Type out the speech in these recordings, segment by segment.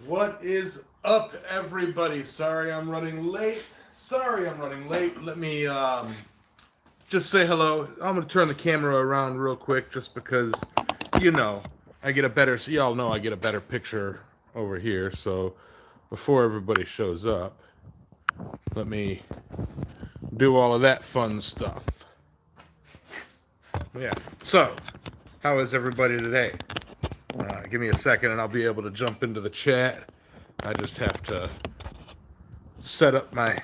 What is up, everybody? Sorry I'm running late. Let me just say hello. I'm gonna turn the camera around real quick just because, I get a better, y'all know I get a better picture over here. So before everybody shows up, let me do all of that fun stuff. Yeah. So, how is everybody today? Give me a second and I'll be able to jump into the chat. I just have to set up my,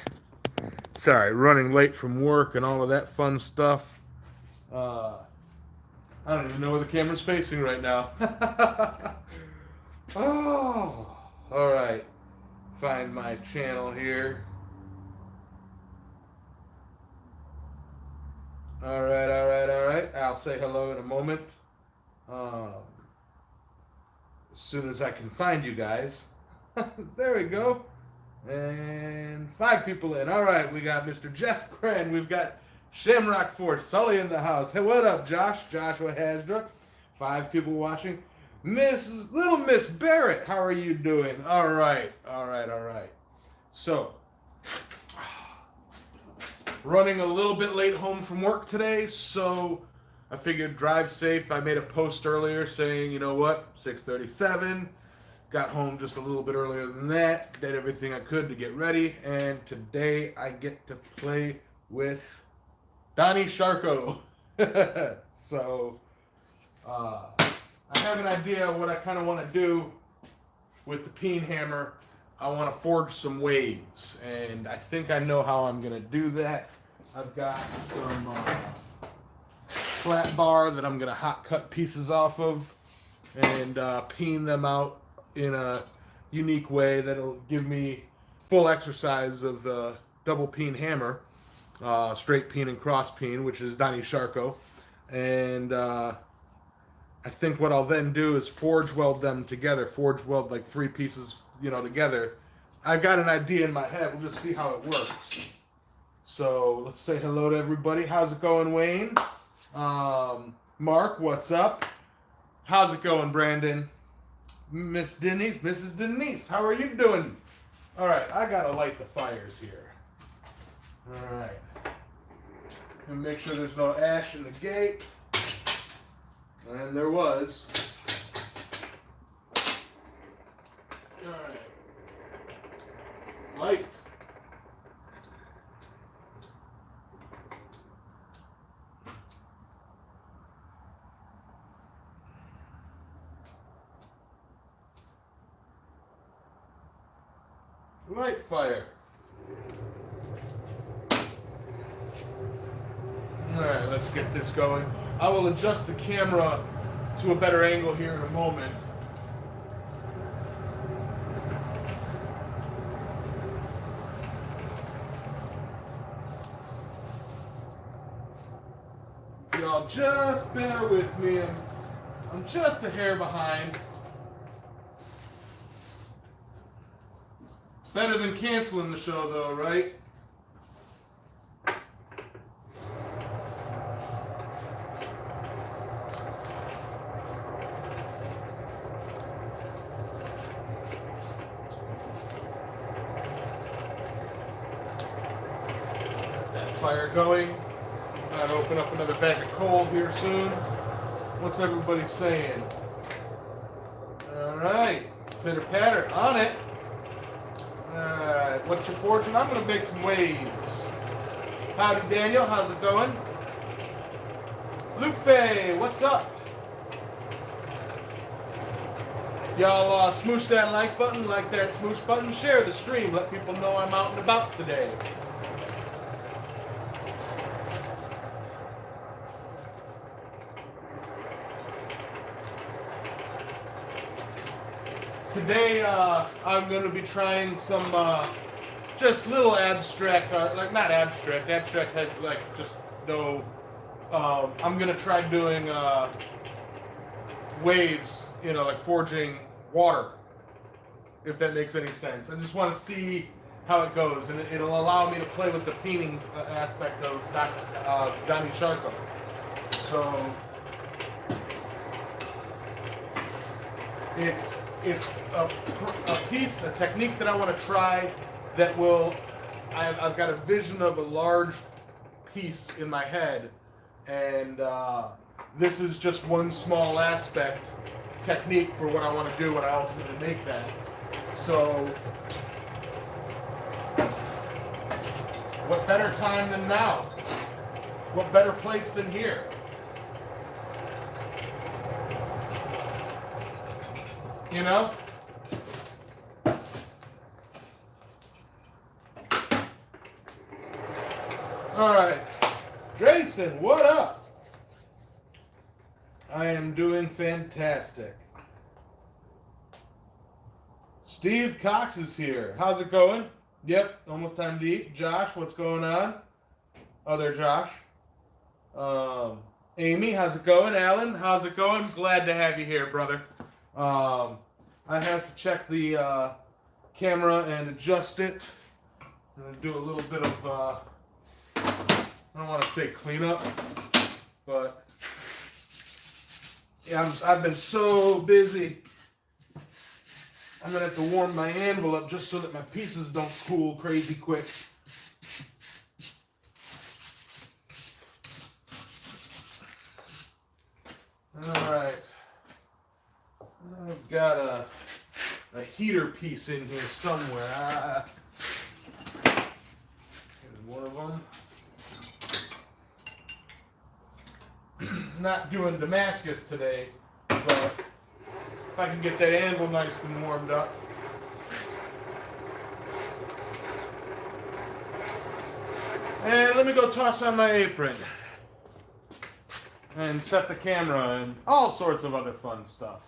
running late from work and all of that fun stuff. I don't even know where the camera's facing right now. Oh, all right. Find my channel here. All right. I'll say hello in a moment. As soon as I can find you guys. There we go. And 5 people in. All right, we got Mr. Jeff Cran. We've got Shamrock Force, Sully in the house. Hey, what up, Josh? Joshua Hasdra. 5 people watching. Little Miss Barrett, how are you doing? All right. So, running a little bit late home from work today, so I figured drive safe. I made a post earlier saying, you know what, 6:37. Got home just a little bit earlier than that. Did everything I could to get ready. And today I get to play with Donnie Sharko. So I have an idea of what I kind of want to do with the peen hammer. I want to forge some waves. And I think I know how I'm going to do that. I've got some flat bar that I'm going to hot cut pieces off of and peen them out in a unique way that'll give me full exercise of the double peen hammer, straight peen and cross peen, which is Donnie Sharko. And I think what I'll then do is forge weld them together, like 3 pieces, together. I've got an idea in my head. We'll just see how it works. So let's say hello to everybody. How's it going, Wayne? Mark, what's up? How's it going, Brandon? Mrs. Denise, how are you doing? All right, I gotta light the fires here. All right. And make sure there's no ash in the gate. And there was. All right. Light. Light fire. Alright, let's get this going. I will adjust the camera to a better angle here in a moment. Y'all just bear with me. I'm just a hair behind. Better than canceling the show, though, right? That fire going. I'll open up another bag of coal here soon. What's everybody saying? All right, pitter patter on it. Alright, what you forging? I'm going to make some waves. Howdy, Daniel. How's it going? Luffy, what's up? Y'all smoosh that like button, like that smoosh button. Share the stream. Let people know I'm out and about today. Today, I'm going to be trying some just little abstract art, like not abstract. Abstract has like just no. I'm going to try doing waves, like forging water, if that makes any sense. I just want to see how it goes, and it'll allow me to play with the peening aspect of Donnie Sharko. So it's it's a piece, a technique that I want to try that will, I've got a vision of a large piece in my head, and this is just one small aspect, technique for what I want to do when I ultimately make that. So, what better time than now? What better place than here? You know? All right. Jason, what up? I am doing fantastic. Steve Cox is here. How's it going? Yep, almost time to eat. Josh, what's going on? Other Josh. Amy, how's it going? Alan, how's it going? Glad to have you here, brother. I have to check the camera and adjust it. I'm going to do a little bit of, I don't want to say cleanup, but yeah, I've been so busy. I'm going to have to warm my anvil up just so that my pieces don't cool crazy quick. Alright. I've got a heater piece in here somewhere. Here's one of them. Not doing Damascus today, but if I can get that anvil nice and warmed up. And let me go toss on my apron. And set the camera and all sorts of other fun stuff.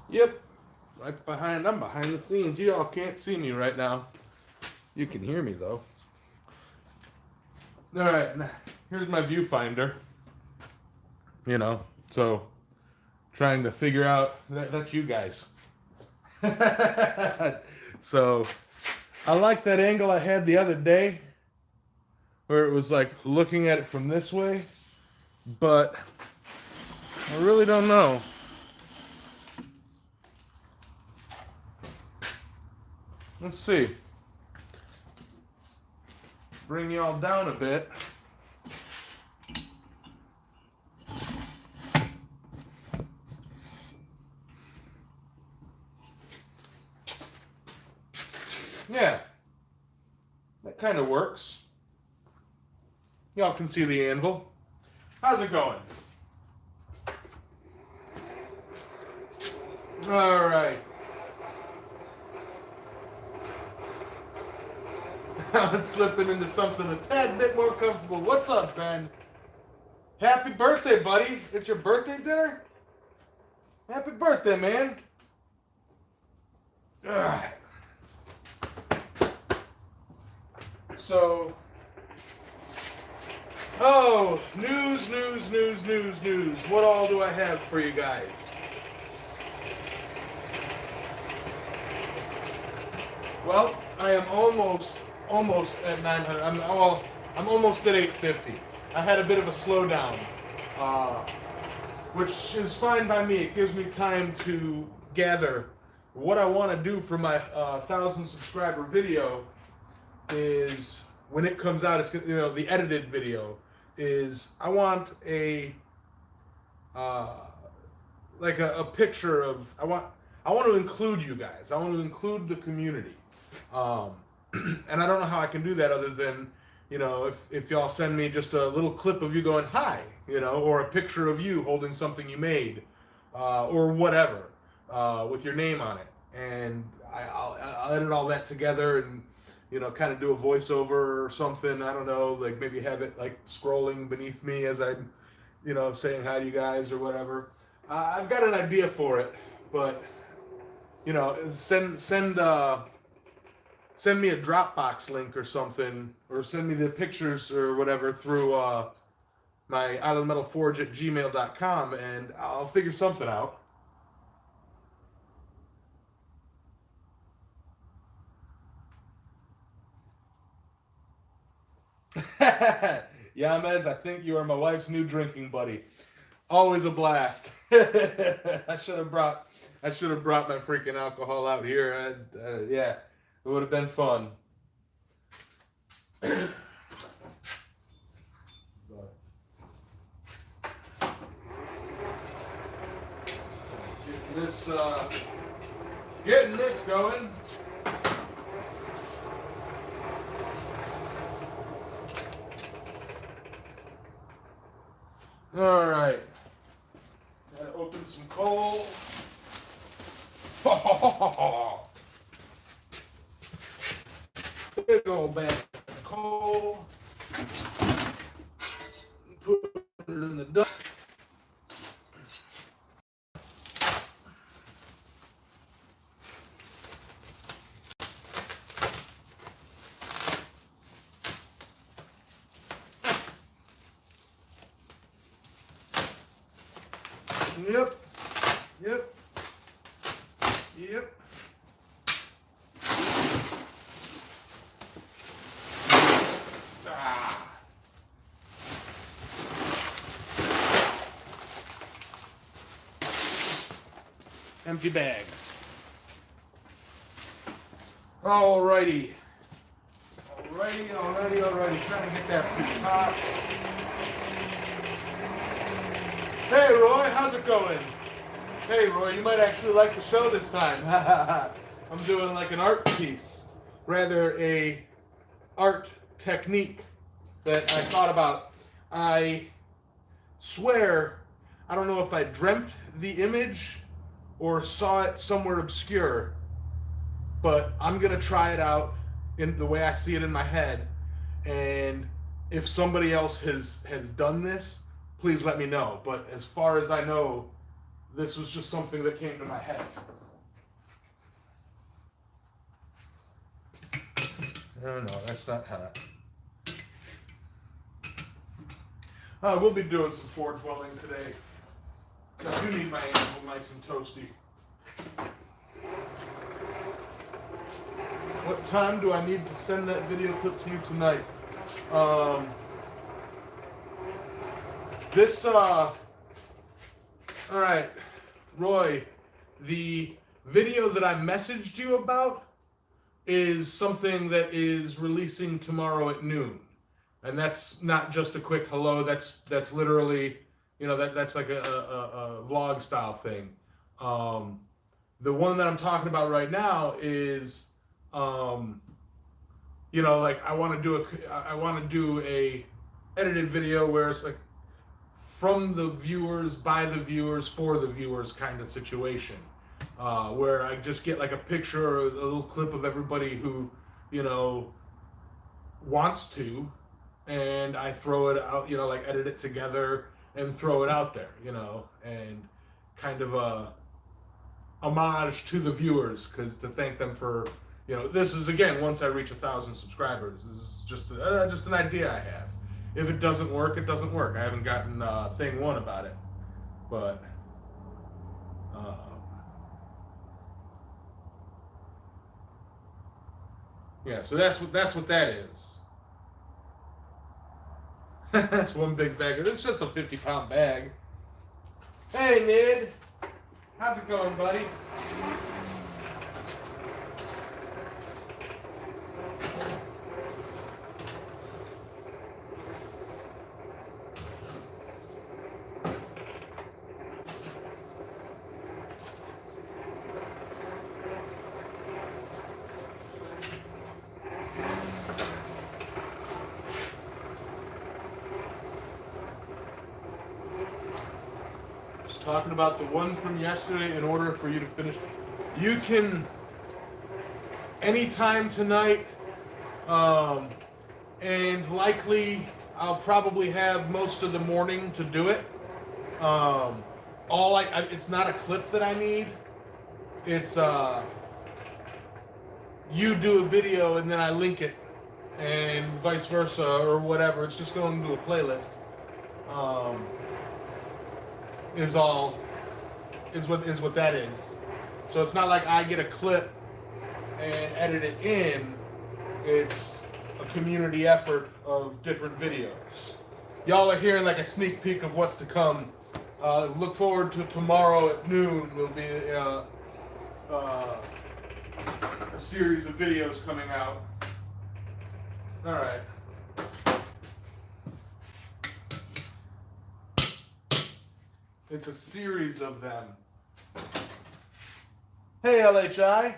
Yep. Right behind, I'm behind the scenes. You all can't see me right now. You can hear me though. Alright, here's my viewfinder. You know, so trying to figure out, that's you guys. So, I like that angle I had the other day, where it was like looking at it from this way, but I really don't know. Let's see. Bring y'all down a bit. Yeah, that kind of works. Y'all can see the anvil. How's it going? All right. I was slipping into something a tad bit more comfortable. What's up, Ben? Happy birthday, buddy. It's your birthday dinner? Happy birthday, man. Ugh. So, oh, news. What all do I have for you guys? Well, I am almost at 900. I'm almost at 850. I had a bit of a slowdown, which is fine by me. It gives me time to gather what I want to do for my 1,000 subscriber video. Is when it comes out, it's the edited video. Is I want a like a picture of I want to include you guys. I want to include the community. And I don't know how I can do that other than, if y'all send me just a little clip of you going, hi, or a picture of you holding something you made, or whatever, with your name on it. And I'll edit all that together and, kind of do a voiceover or something. I don't know, like maybe have it like scrolling beneath me as I'm, saying hi to you guys or whatever. I've got an idea for it, but, send me a Dropbox link or something, or send me the pictures or whatever through my islandmetalforge@gmail.com, and I'll figure something out. Yamez, I think you are my wife's new drinking buddy. Always a blast. I should have brought my freaking alcohol out here. Yeah, it would have been fun. Getting this going. All right. Gotta open some coal. Big old bag of coal. Put it in the dump. Yep. Empty bags. Alrighty. Trying to get that pretty hot. Hey Roy, how's it going? Hey Roy, you might actually like the show this time. I'm doing like an art piece, rather a art technique that I thought about. I swear, I don't know if I dreamt the image or saw it somewhere obscure, but I'm gonna try it out in the way I see it in my head. And if somebody else has done this, please let me know. But as far as I know, this was just something that came to my head. No, that's not hot. We'll be doing some forge welding today. I do need my anvil nice and toasty. What time do I need to send that video clip to you tonight? Alright, Roy, the video that I messaged you about is something that is releasing tomorrow at noon. And that's not just a quick hello, that's literally, that's like a vlog style thing. The one that I'm talking about right now is, like I want to do a edited video where it's like from the viewers, by the viewers, for the viewers kind of situation, where I just get like a picture or a little clip of everybody who, wants to, and I throw it out, like edit it together and throw it out there, and kind of a homage to the viewers, because to thank them for, this is again once I reach 1,000 subscribers. This is just an idea I have. If it doesn't work, it doesn't work. I haven't gotten thing one about it, but yeah. So that's what that is. That's one big bag. It's just a 50-pound bag. Hey, Ned. How's it going, buddy? Talking about the one from yesterday. In order for you to finish, you can anytime tonight, and likely I'll probably have most of the morning to do it. It's not a clip that I need. It's you do a video and then I link it, and vice versa or whatever. It's just going to a playlist. Is what that is. So it's not like I get a clip and edit it in. It's a community effort of different videos. Y'all are hearing like a sneak peek of what's to come Look forward to tomorrow at noon. There'll be a series of videos coming out. All right. It's a series of them. Hey, LHI.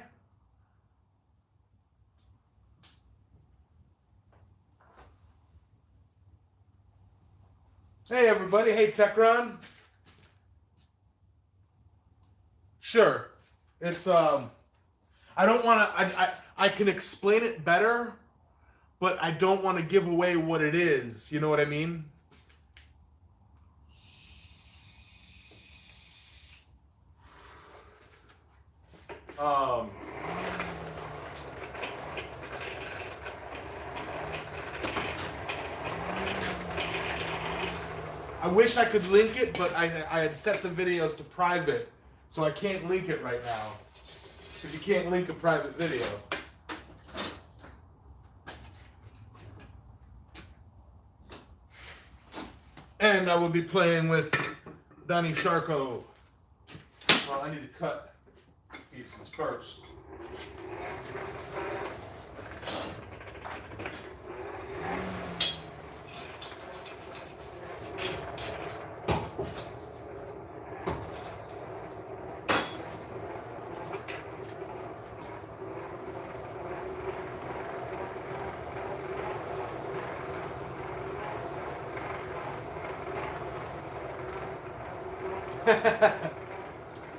Hey, everybody. Hey, Techron. Sure. It's, I don't want to, I can explain it better, but I don't want to give away what it is. You know what I mean? I wish I could link it, but I had set the videos to private, so I can't link it right now. Because you can't link a private video. And I will be playing with Donnie Sharko. Well, I need to cut pieces first.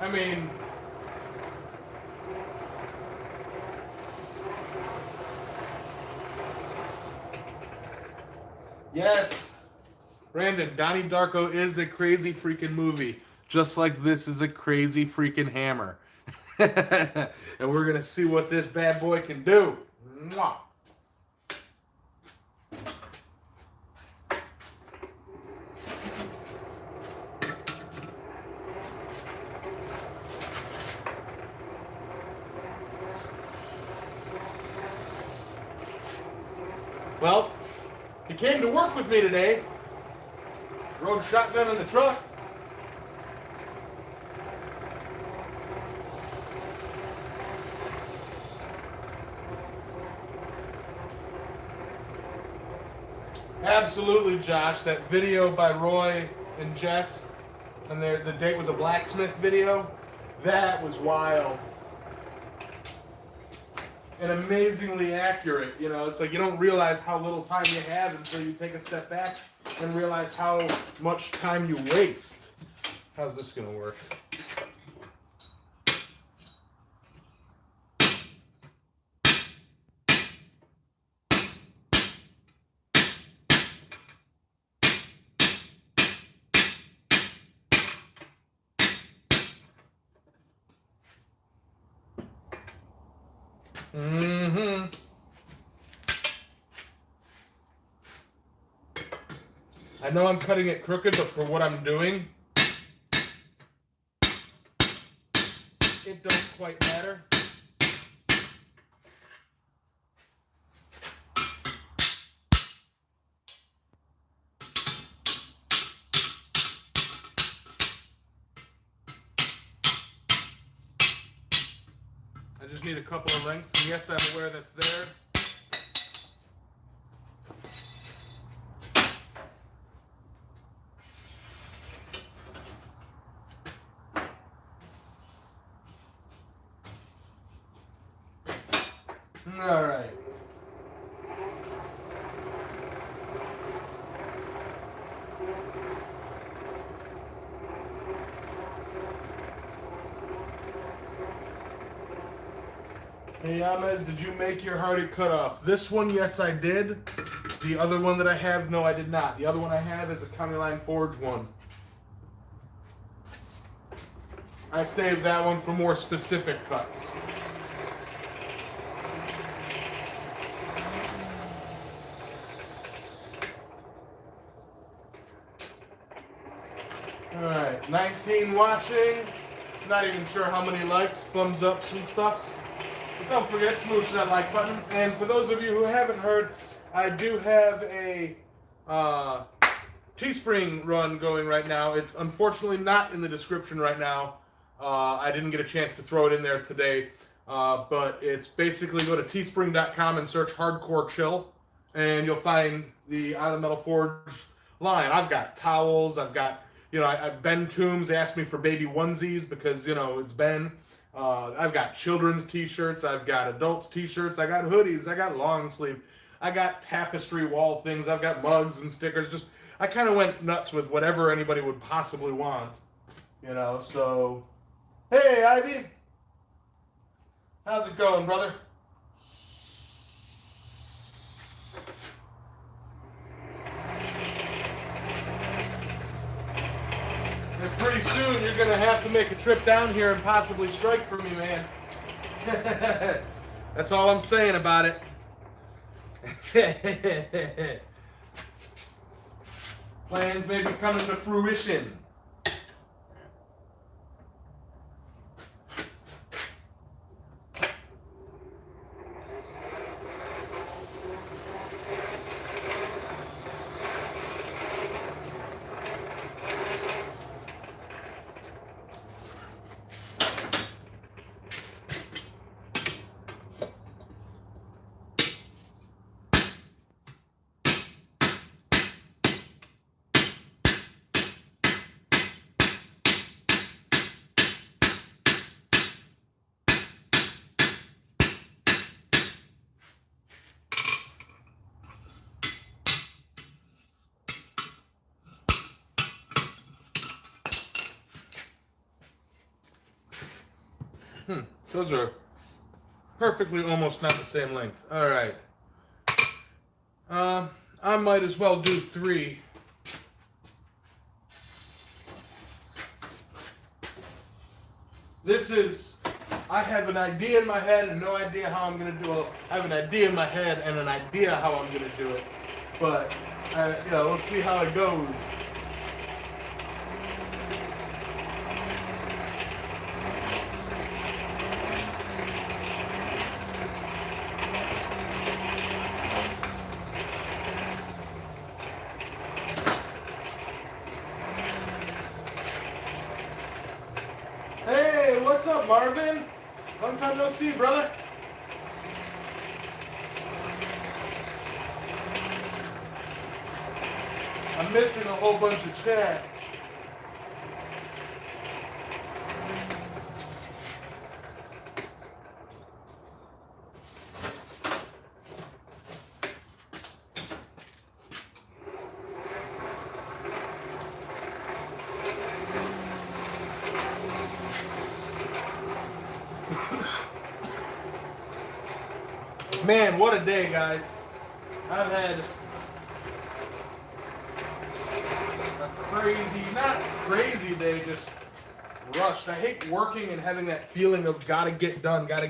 I mean, yes, Brandon, Donnie Darko is a crazy freaking movie, just like this is a crazy freaking hammer. And we're gonna see what this bad boy can do. Mwah. Well, he came to work with me today. Rode shotgun in the truck. Absolutely, Josh. That video by Roy and Jess and the date with the blacksmith video, that was wild. And amazingly accurate. You know, it's like you don't realize how little time you have until you take a step back and realize how much time you waste. How's this gonna work? Mm-hmm. I know I'm cutting it crooked, but for what I'm doing, it don't quite matter. I just need a couple of lengths, and yes, I'm aware that's there. All right. Hey, Yamez, did you make your hardy cutoff? This one, yes, I did. The other one that I have, no, I did not. The other one I have is a County Line Forge one. I saved that one for more specific cuts. Alright, 19 watching. Not even sure how many likes, thumbs ups, and stuffs. But don't forget, smoosh that like button. And for those of you who haven't heard, I do have a Teespring run going right now. It's unfortunately not in the description right now. I didn't get a chance to throw it in there today. But it's basically go to teespring.com and search Hardcore Chill, and you'll find the Out of the Metal Forge line. I've got towels. I've got, Ben Toombs asked me for baby onesies because, it's Ben. I've got children's t-shirts. I've got adults t-shirts. I got hoodies. I got long sleeve. I got tapestry wall things. I've got mugs and stickers. I kind of went nuts with whatever anybody would possibly want, so. Hey, Ivy. How's it going, brother? And pretty soon you're going to have to make a trip down here and possibly strike for me, man. That's all I'm saying about it. Plans may be coming to fruition. Those are perfectly almost not the same length. All right. I might as well do 3. I have an idea in my head and no idea how I'm going to do it. I have an idea in my head and an idea how I'm going to do it. But, we'll see how it goes. What's up, Marvin? Long time no see, brother. I'm missing a whole bunch of chat. Man, what a day, guys. I've had a crazy, not crazy day, just rushed. I hate working and having that feeling of gotta get done, gotta,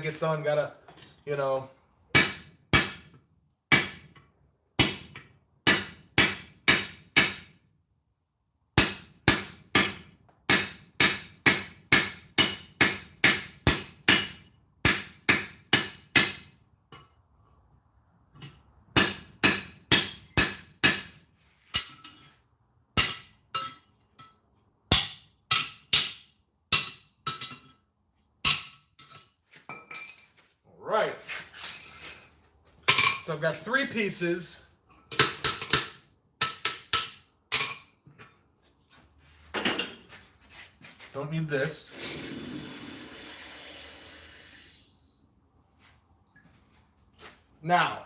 Right. So I've got 3 pieces. Don't need this. Now,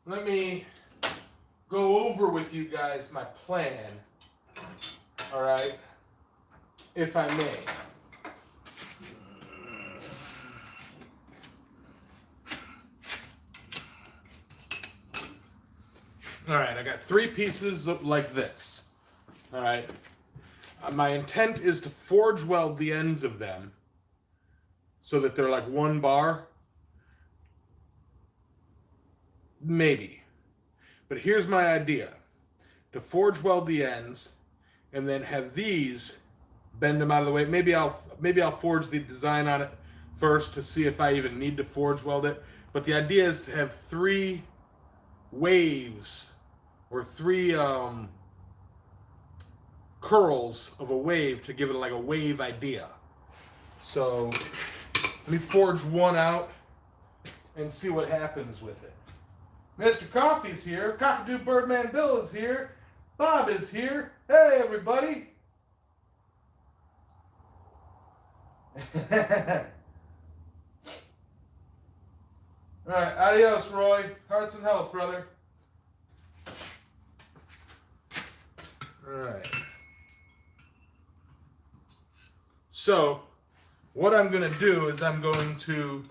let me go over with you guys my plan. All right. If I may. All right, I got 3 pieces like this. All right. My intent is to forge weld the ends of them so that they're like one bar. Maybe. But here's my idea. To forge weld the ends and then have these bend them out of the way. Maybe I'll forge the design on it first to see if I even need to forge weld it. But the idea is to have 3 waves or 3 curls of a wave to give it like a wave idea. So let me forge one out and see what happens with it. Mr. Coffee's here. Cockatoo Birdman Bill is here. Bob is here. Hey, everybody. All right, adios, Roy. Hearts and health, brother. All right. So, what I'm going to do is I'm going to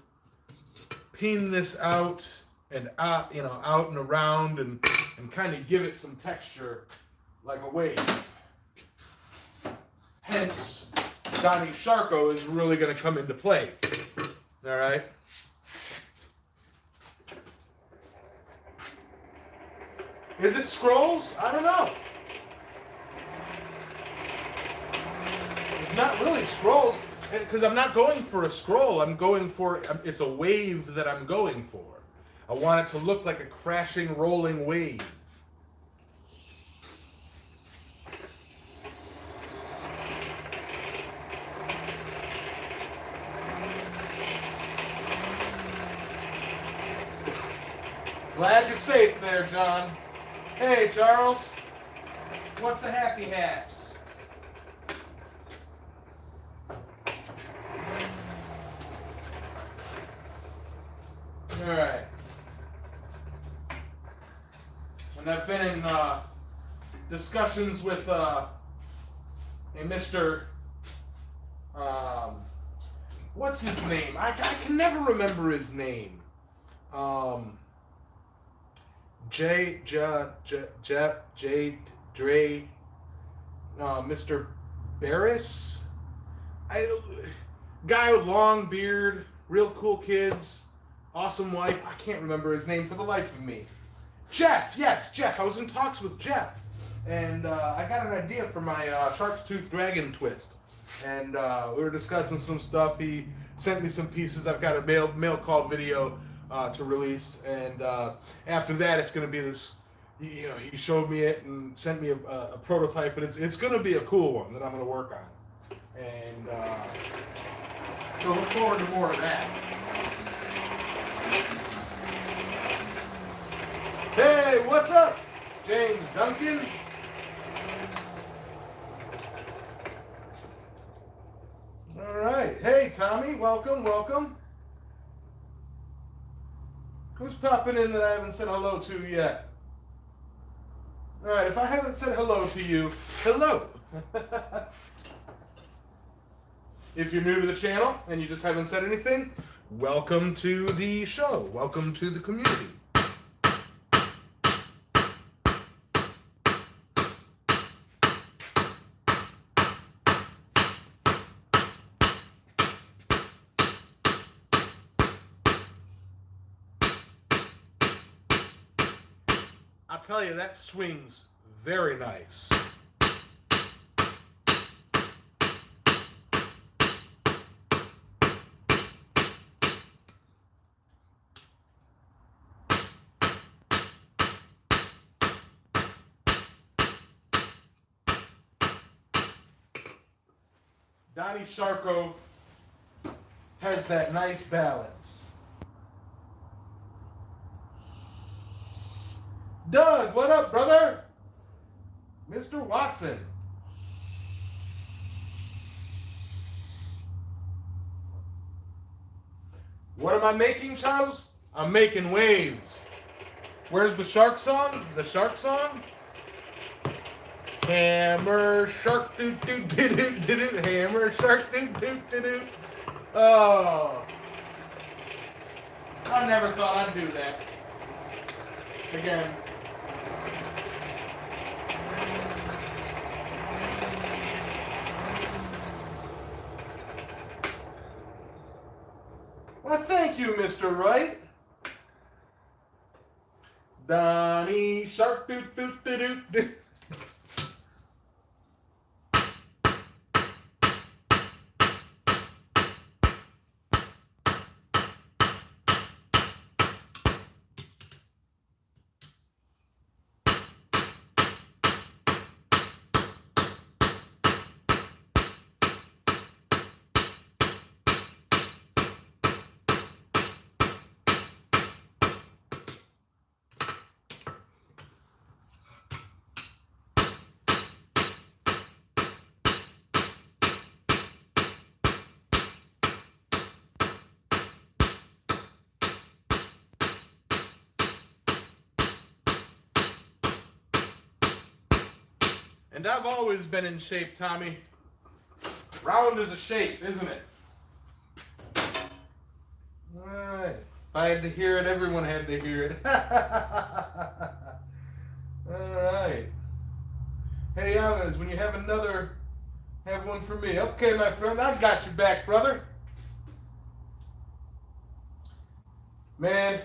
pin this out and out, out and around and kind of give it some texture like a wave. Hence, Donnie Sharko is really going to come into play. All right. Is it scrolls? I don't know. It's not really scrolls because I'm not going for a scroll. It's a wave that I'm going for. I want it to look like a crashing, rolling wave. Glad you're safe there, John. Hey, Charles. What's the happy haps? All right. And I've been in discussions with a Mr. What's his name? I can never remember his name. Mr. Barris, guy with long beard, real cool kids, awesome wife. I can't remember his name for the life of me. Jeff, yes, Jeff. I was in talks with Jeff, and I got an idea for my Shark's Tooth Dragon twist, and we were discussing some stuff. He sent me some pieces. I've got a mail call video to release, and after that it's going to be this, he showed me it and sent me a prototype, but it's going to be a cool one that I'm going to work on, and so look forward to more of that. Hey, what's up, James Duncan? All right, hey Tommy, welcome. Who's popping in that I haven't said hello to yet? All right, if I haven't said hello to you, hello. If you're new to the channel and you just haven't said anything, welcome to the show. Welcome to the community. I'll tell you, that swings very nice. Donnie Sharko has that nice balance. Doug, what up, brother? Mr. Watson. What am I making, Charles? I'm making waves. Where's the shark song? The shark song? Hammer, shark, doo doo doo doo doo doo. Hammer, shark, doo doo doo doo. Oh. I never thought I'd do that. Again. Well, thank you, Mr. Wright. Donnie Shark, doo doo doo doo doo. And I've always been in shape, Tommy. Round is a shape, isn't it? Alright. If I had to hear it, everyone had to hear it. Alright. Hey, Yamez, when you have another, have one for me. Okay, my friend, I got you back, brother. Man,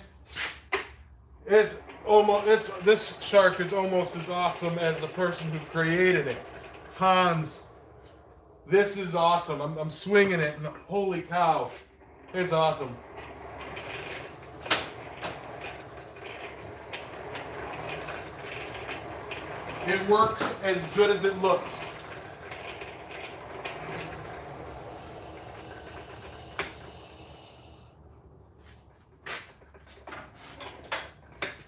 this shark is almost as awesome as the person who created it. Hans, this is awesome. I'm swinging it, and holy cow, it's awesome. It works as good as it looks.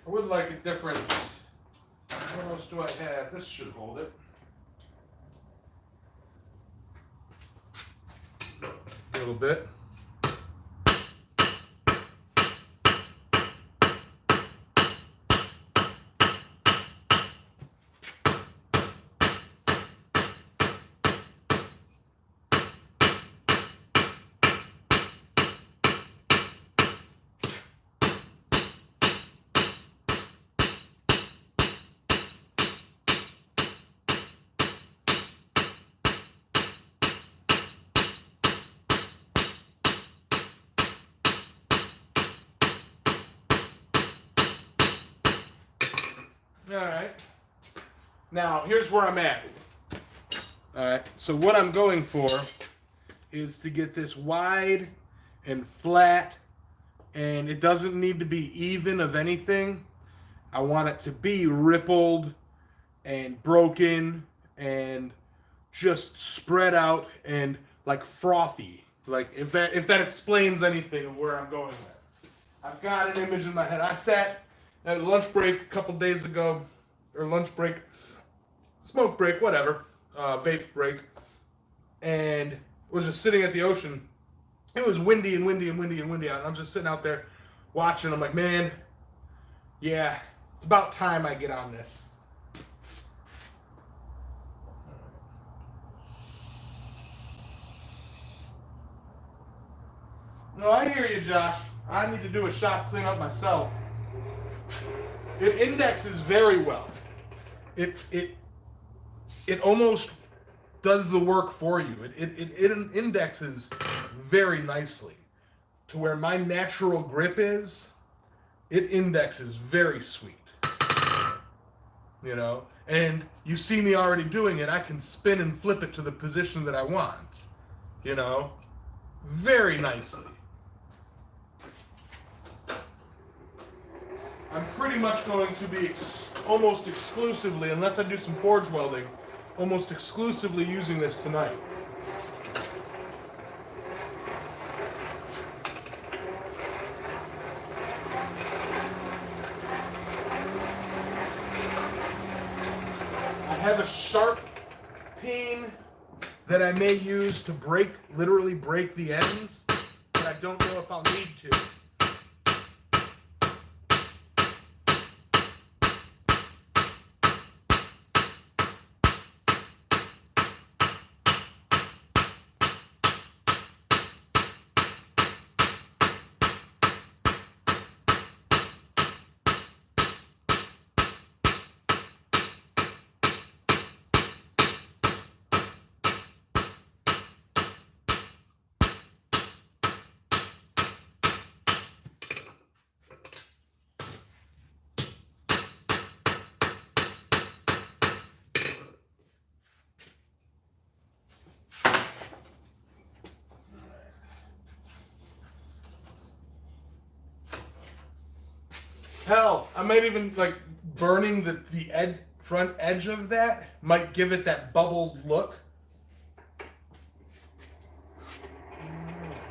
I would like a different. What else do I have? This should hold it. A little bit. Alright, now here's where I'm at. Alright, so what I'm going for is to get this wide and flat, and it doesn't need to be even of anything. I want it to be rippled and broken and just spread out and like frothy. Like if that explains anything of where I'm going with. I've got an image in my head. I sat at lunch break a couple days ago, or lunch break, smoke break, whatever, vape break, and was just sitting at the ocean. It was windy and windy and windy and windy out, and I'm just sitting out there watching. I'm like, man, yeah, it's about time I get on this. No, I hear you, Josh. I need to do a shop cleanup myself. It indexes very well. It almost does the work for you. It indexes very nicely to where my natural grip is. It indexes very sweet. You know, and you see me already doing it. I can spin and flip it to the position that I want. You know, very nicely. I'm pretty much going to be almost exclusively, unless I do some forge welding, almost exclusively using this tonight. I have a sharp peen that I may use to literally break the ends, but I don't know if I'll need to. Hell, I might even, like, burning the front edge of that might give it that bubbled look.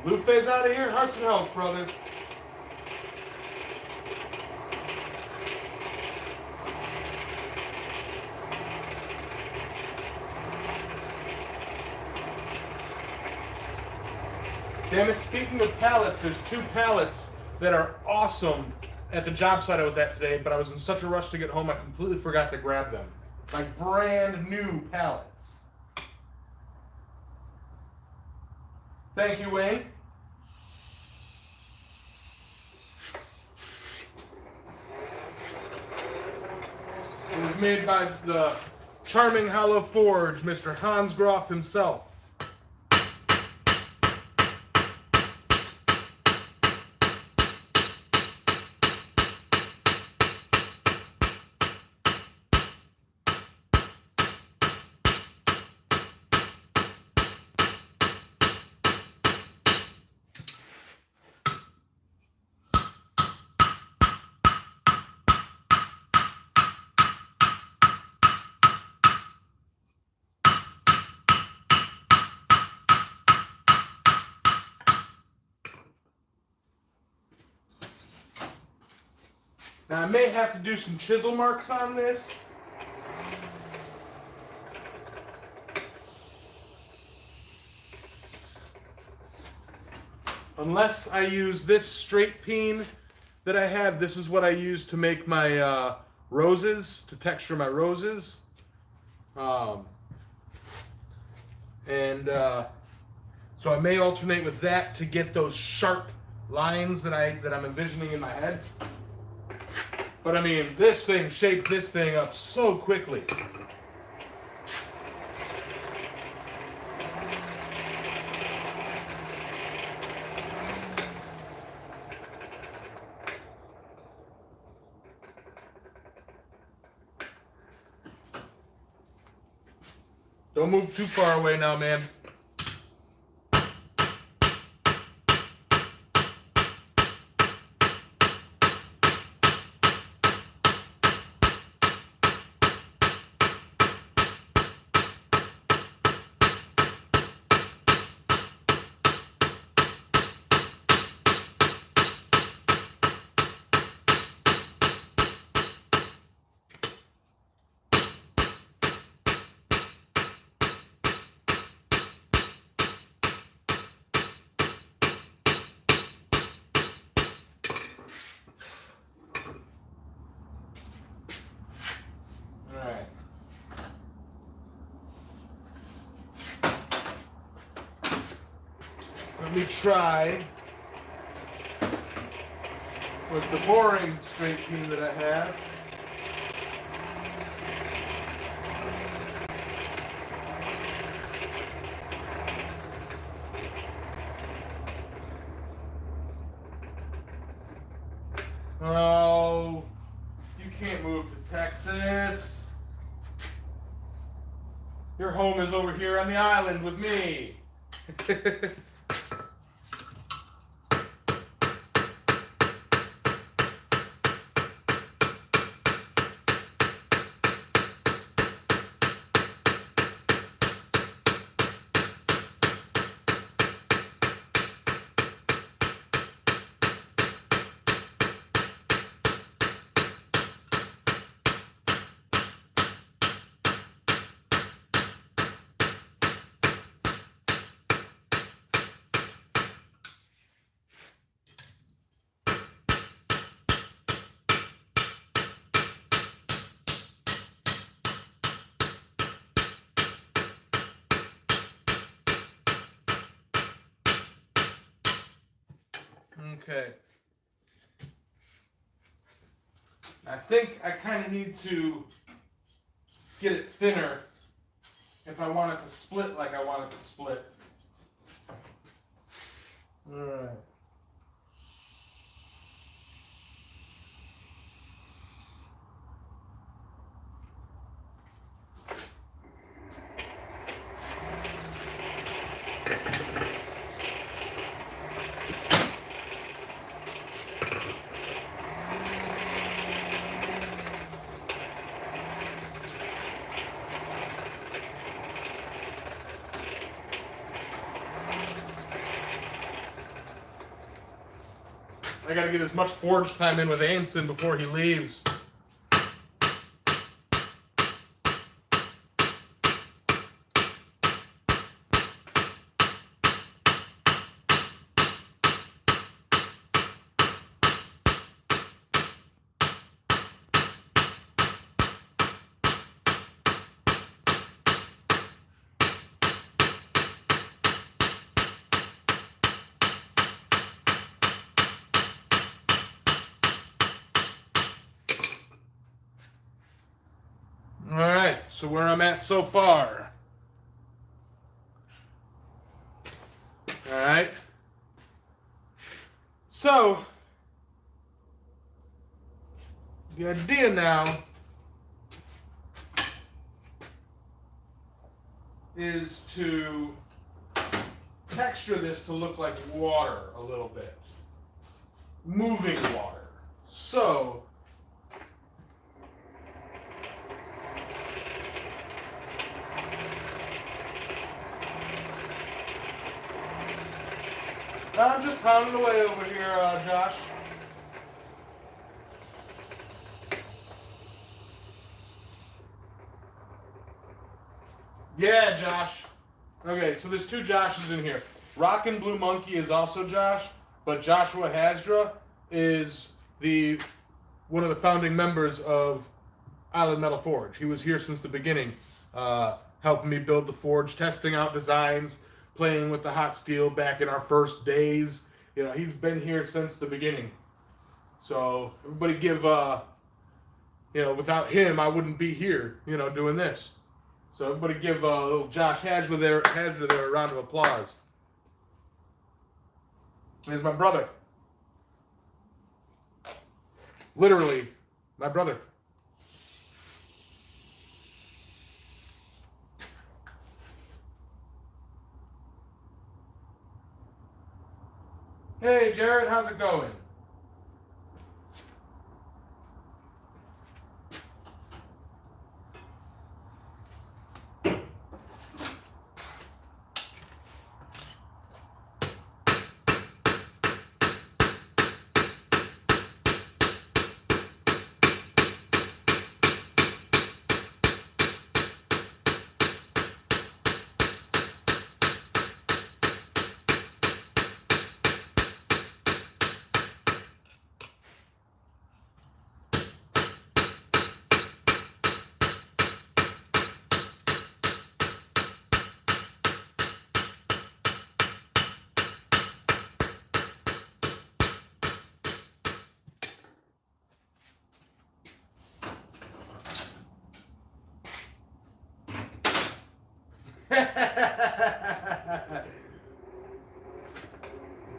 Luffy's out of here. Hearts and health, brother. Damn it, speaking of pallets, there's 2 pallets that are awesome at the job site I was at today, but I was in such a rush to get home I completely forgot to grab them. Like brand new pallets. Thank you, Wayne. It was made by the charming Hollow Forge, Mr. Hans Groff himself. Now I may have to do some chisel marks on this. Unless I use this straight peen that I have. This is what I use to make my roses, to texture my roses. So I may alternate with that to get those sharp lines that I'm envisioning in my head. But I mean, this thing shaped this thing up so quickly. Don't move too far away now, man. Let me try with the boring straight peen that I have. Oh, you can't move to Texas. Your home is over here on the island with me. Okay. I think I kind of need to get it thinner if I want it to split like I want it to split. All right. I gotta get as much forge time in with Ainson before he leaves. So where I'm at so far. All right. So the idea now is to texture this to look like water a little bit. Moving water. So I'm just pounding away over here, Josh. Yeah, Josh. Okay, so there's two Joshes in here. Rockin' Blue Monkey is also Josh, but Joshua Hasdra is one of the founding members of Island Metal Forge. He was here since the beginning, helping me build the forge, testing out designs, playing with the hot steel back in our first days. You know, he's been here since the beginning. So everybody give, without him, I wouldn't be here, doing this. So everybody give little Josh Hasdra there a round of applause. Here's my brother. Literally, my brother. Hey, Jared, how's it going?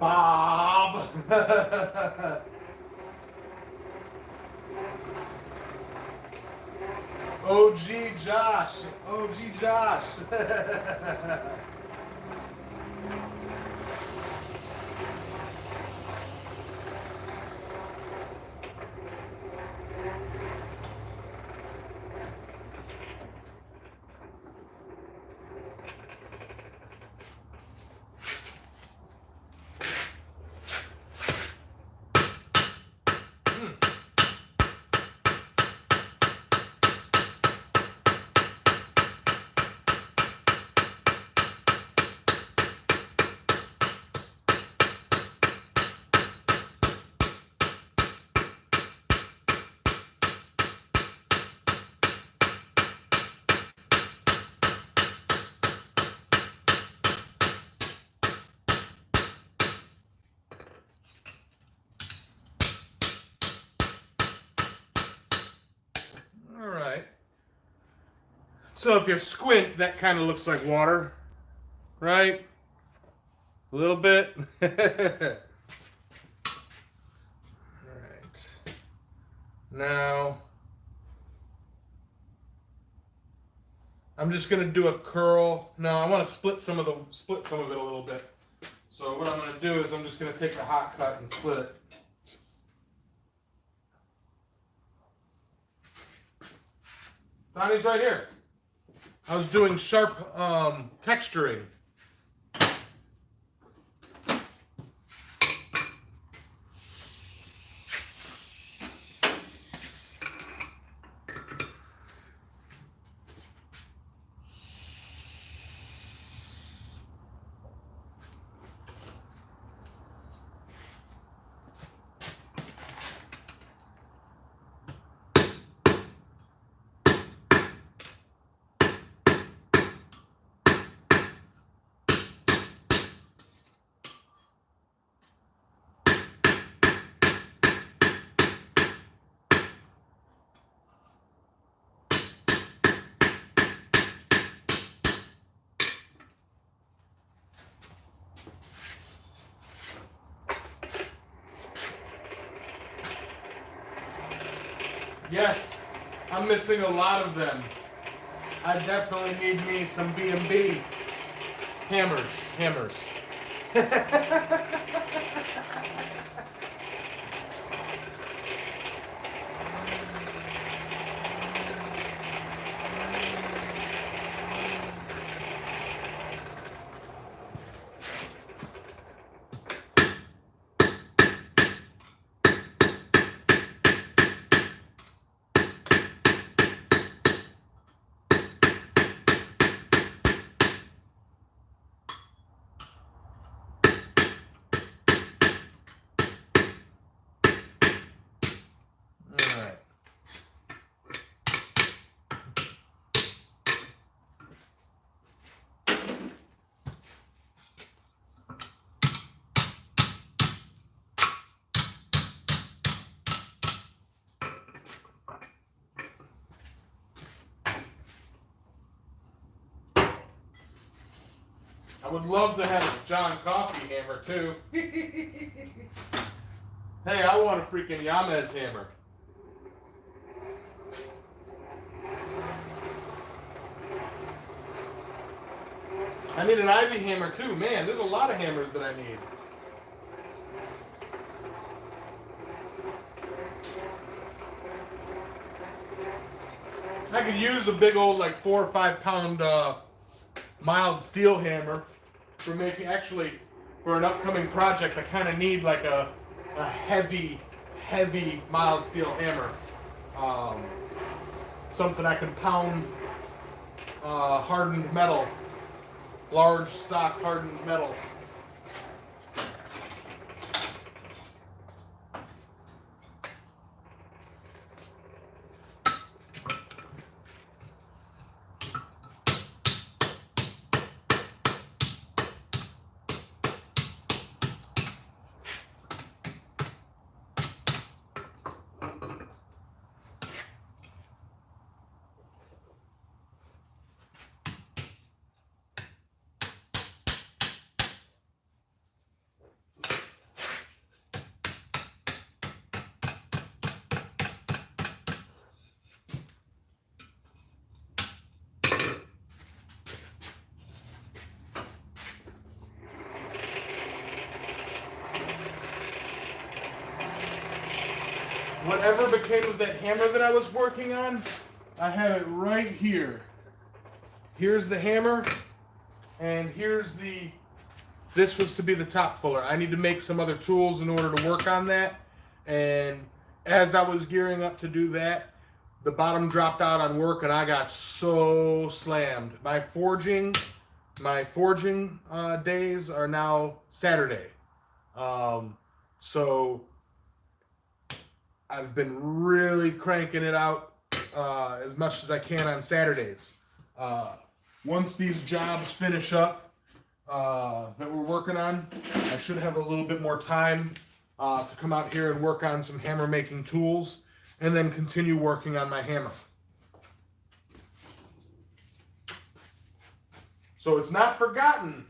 Bob. OG Josh. OG Josh. So if you squint, that kind of looks like water, right? A little bit. All right. Now, I'm just gonna do a curl. No, I want to split some of it a little bit. So what I'm gonna do is I'm just gonna take a hot cut and split it. Donnie's right here. I was doing sharp texturing. Yes, I'm missing a lot of them. I definitely need me some B&B hammers. I would love to have a John Coffey hammer too. Hey, I want a freaking Yamez hammer. I need an Ivy hammer too. Man, there's a lot of hammers that I need. I could use a big old like 4 or 5 pound mild steel hammer for making, actually, for an upcoming project. I kind of need like a heavy mild steel hammer. Something I can pound hardened metal, large stock hardened metal. Whatever became of that hammer that I was working on, I have it right here. Here's the hammer, and here's this was to be the top fuller. I need to make some other tools in order to work on that, and as I was gearing up to do that, the bottom dropped out on work, and I got so slammed. My forging days are now Saturday. So I've been really cranking it out as much as I can on Saturdays. Once these jobs finish up that we're working on, I should have a little bit more time to come out here and work on some hammer making tools, and then continue working on my hammer. So it's not forgotten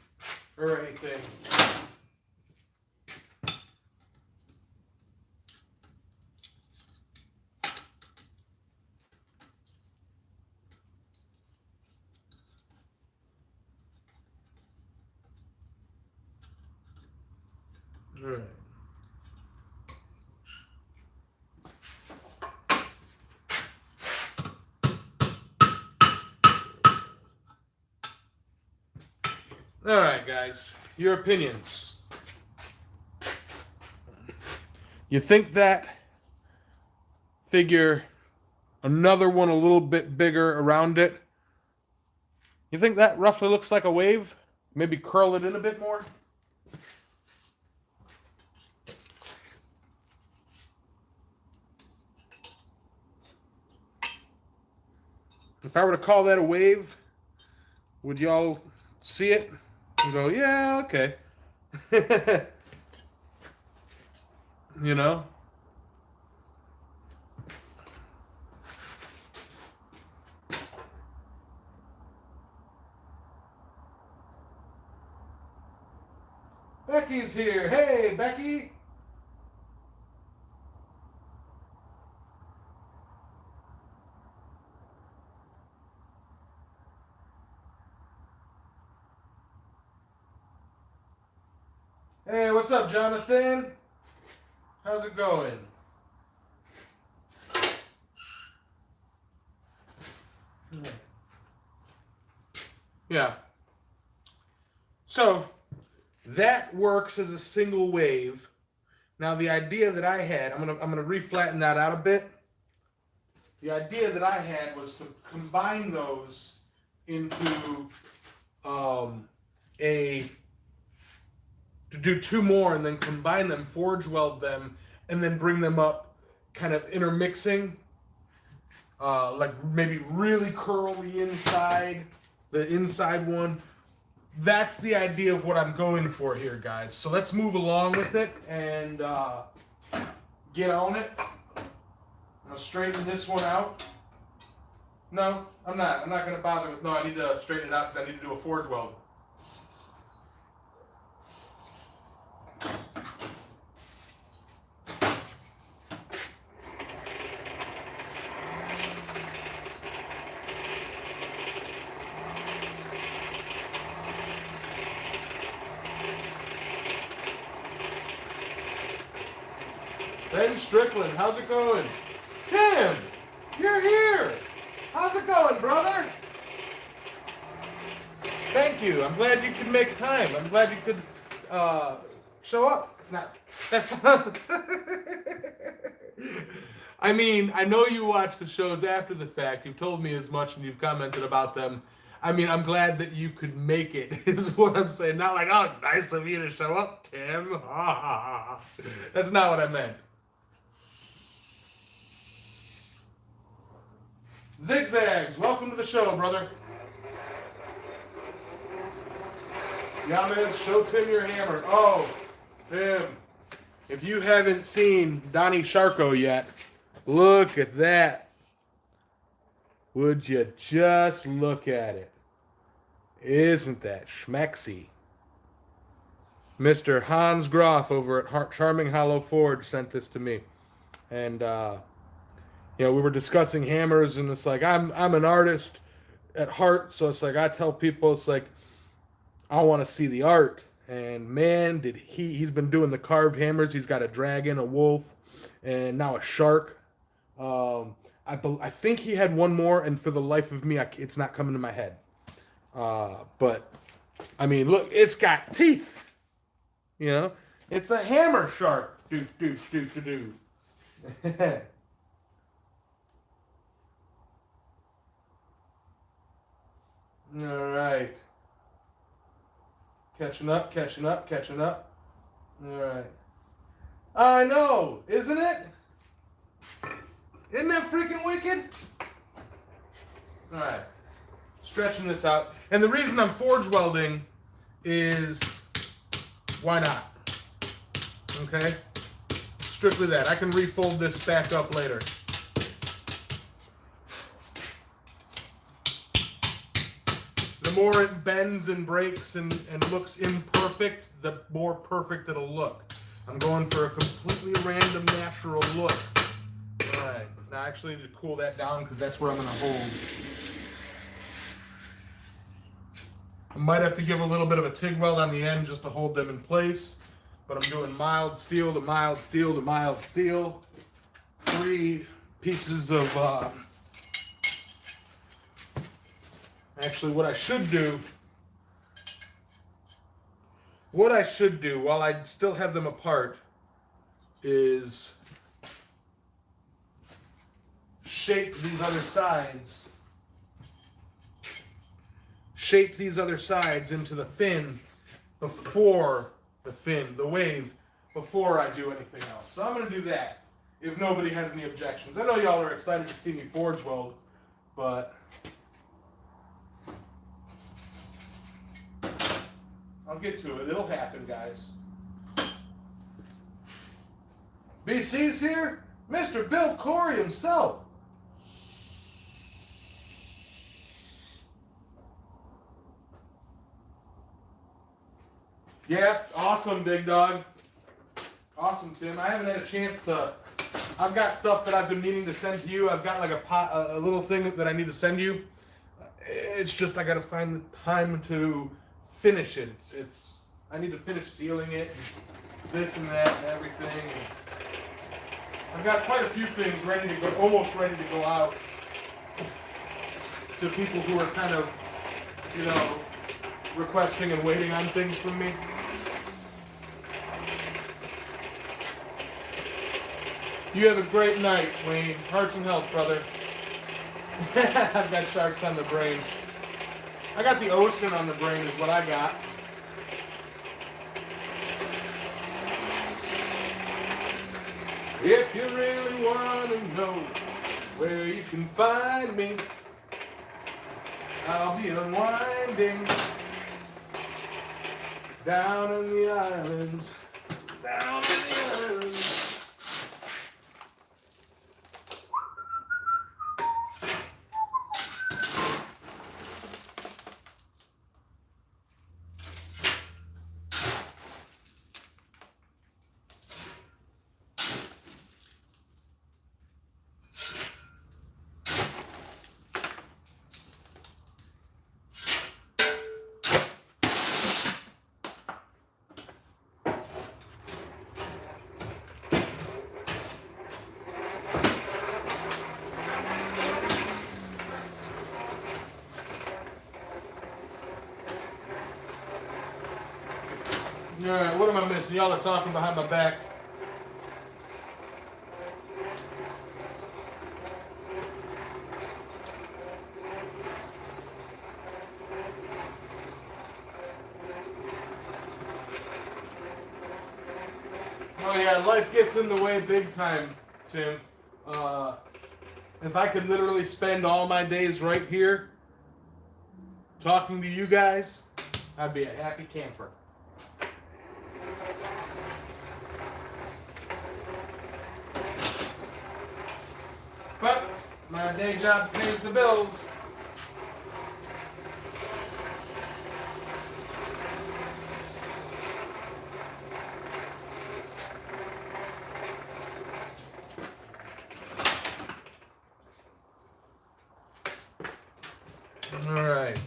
or anything. All right. All right, guys, your opinions. You think that figure, another one a little bit bigger around it, you think that roughly looks like a wave? Maybe curl it in a bit more? If I were to call that a wave, would y'all see it and go, yeah, okay? You know? Becky's here. Hey, Becky. Hey, what's up, Jonathan? How's it going? Yeah. So that works as a single wave. Now the idea that I had, I'm gonna reflatten that out a bit. The idea that I had was to combine those into to do two more and then combine them, forge weld them, and then bring them up, kind of intermixing, like maybe really curl the inside one. That's the idea of what I'm going for here, guys. So let's move along with it and get on it. I'm gonna straighten this one out. No, I'm not. I'm not gonna bother with. No, I need to straighten it out because I need to do a forge weld. Ben Strickland, how's it going? Tim, you're here. How's it going, brother? Thank you. I'm glad you could make time. I'm glad you could show up. Now, that's not... I mean, I know you watch the shows after the fact. You've told me as much and you've commented about them. I mean, I'm glad that you could make it, is what I'm saying. Not like, oh, nice of you to show up, Tim. That's not what I meant. Zigzags, welcome to the show, brother. Yamez, show Tim your hammer. Oh, Tim, if you haven't seen Donnie Sharko yet, look at that. Would you just look at it? Isn't that schmexy? Mr. Hans Groff over at Charming Hollow Forge sent this to me. And, you know, we were discussing hammers, and it's like, I'm an artist at heart, so it's like I tell people, it's like, I want to see the art. And man, did he's been doing the carved hammers. He's got a dragon, a wolf, and now a shark. I think he had one more, and for the life of me, it's not coming to my head. But, I mean, look, it's got teeth. You know? It's a hammer shark. Do, do, do, do, do. All right. Catching up, catching up, catching up. All right. I know, isn't it? Isn't that freaking wicked? All right. Stretching this out. And the reason I'm forge welding is why not? Okay? Strictly that. I can refold this back up later. The more it bends and breaks and looks imperfect, the more perfect it'll look. I'm going for a completely random natural look. Alright, now I actually need to cool that down because that's where I'm going to hold. I might have to give a little bit of a TIG weld on the end just to hold them in place. But I'm doing mild steel to mild steel to mild steel. 3 pieces of... Actually, what I should do while I still have them apart is shape these other sides into the fin before the wave, before I do anything else. So I'm going to do that if nobody has any objections. I know y'all are excited to see me forge weld, but I'll get to it. It'll happen, guys. BC's here? Mr. Bill Corey himself. Yeah, awesome, big dog. Awesome, Tim. I haven't had a chance to... I've got stuff that I've been needing to send to you. I've got like a little thing that I need to send you. It's just I got to find the time to finish it. I need to finish sealing it, and this and that and everything. And I've got quite a few things ready to go, almost ready to go out to people who are kind of, you know, requesting and waiting on things from me. You have a great night, Wayne. Hearts and health, brother. I've got sharks on the brain. I got the ocean on the brain is what I got. If you really want to know where you can find me, I'll be unwinding down in the islands, down in the islands. Alright, what am I missing? Y'all are talking behind my back. Oh yeah, life gets in the way big time, Tim. If I could literally spend all my days right here talking to you guys, I'd be a happy camper. But my day job pays the bills. All right.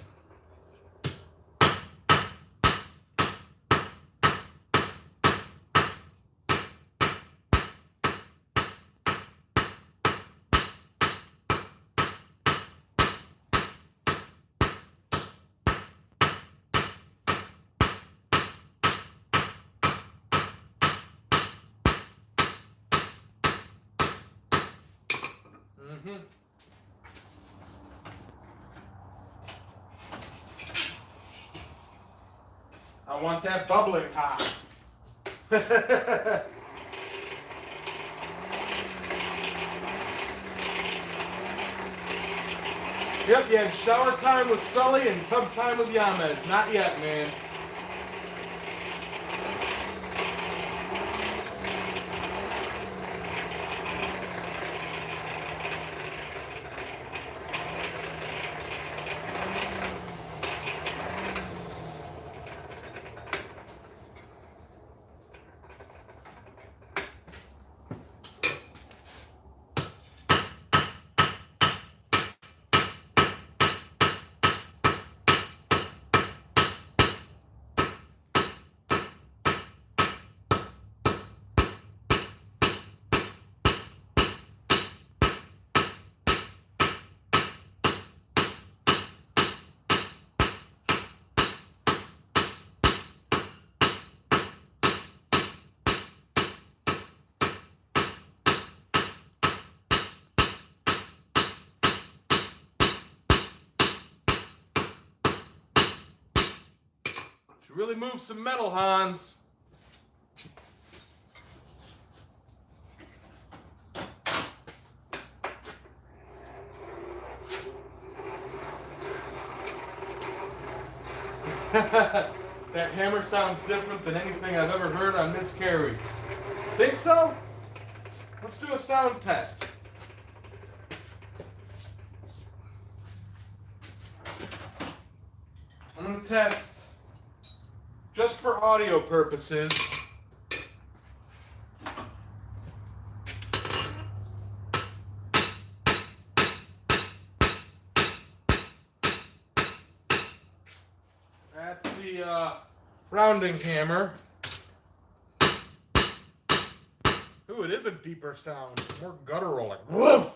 I want that bubbling hot. Yep, you had shower time with Sully and tub time with Yamez. Not yet, man. Really move some metal, Hans. That hammer sounds different than anything I've ever heard on Miss Carey. Think so? Let's do a sound test. I'm going to test, just for audio purposes, that's the rounding hammer. Ooh, it is a deeper sound, more guttural, like whoa.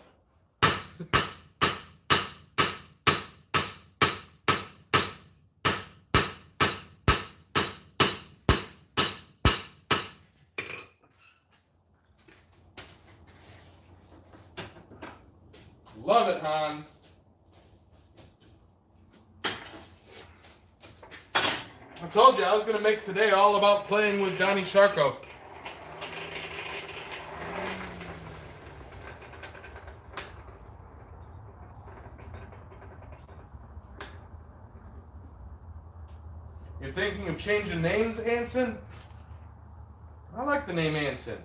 Love it, Hans. I told you I was going to make today all about playing with Donnie Sharko. You're thinking of changing names, Anson? I like the name Anson.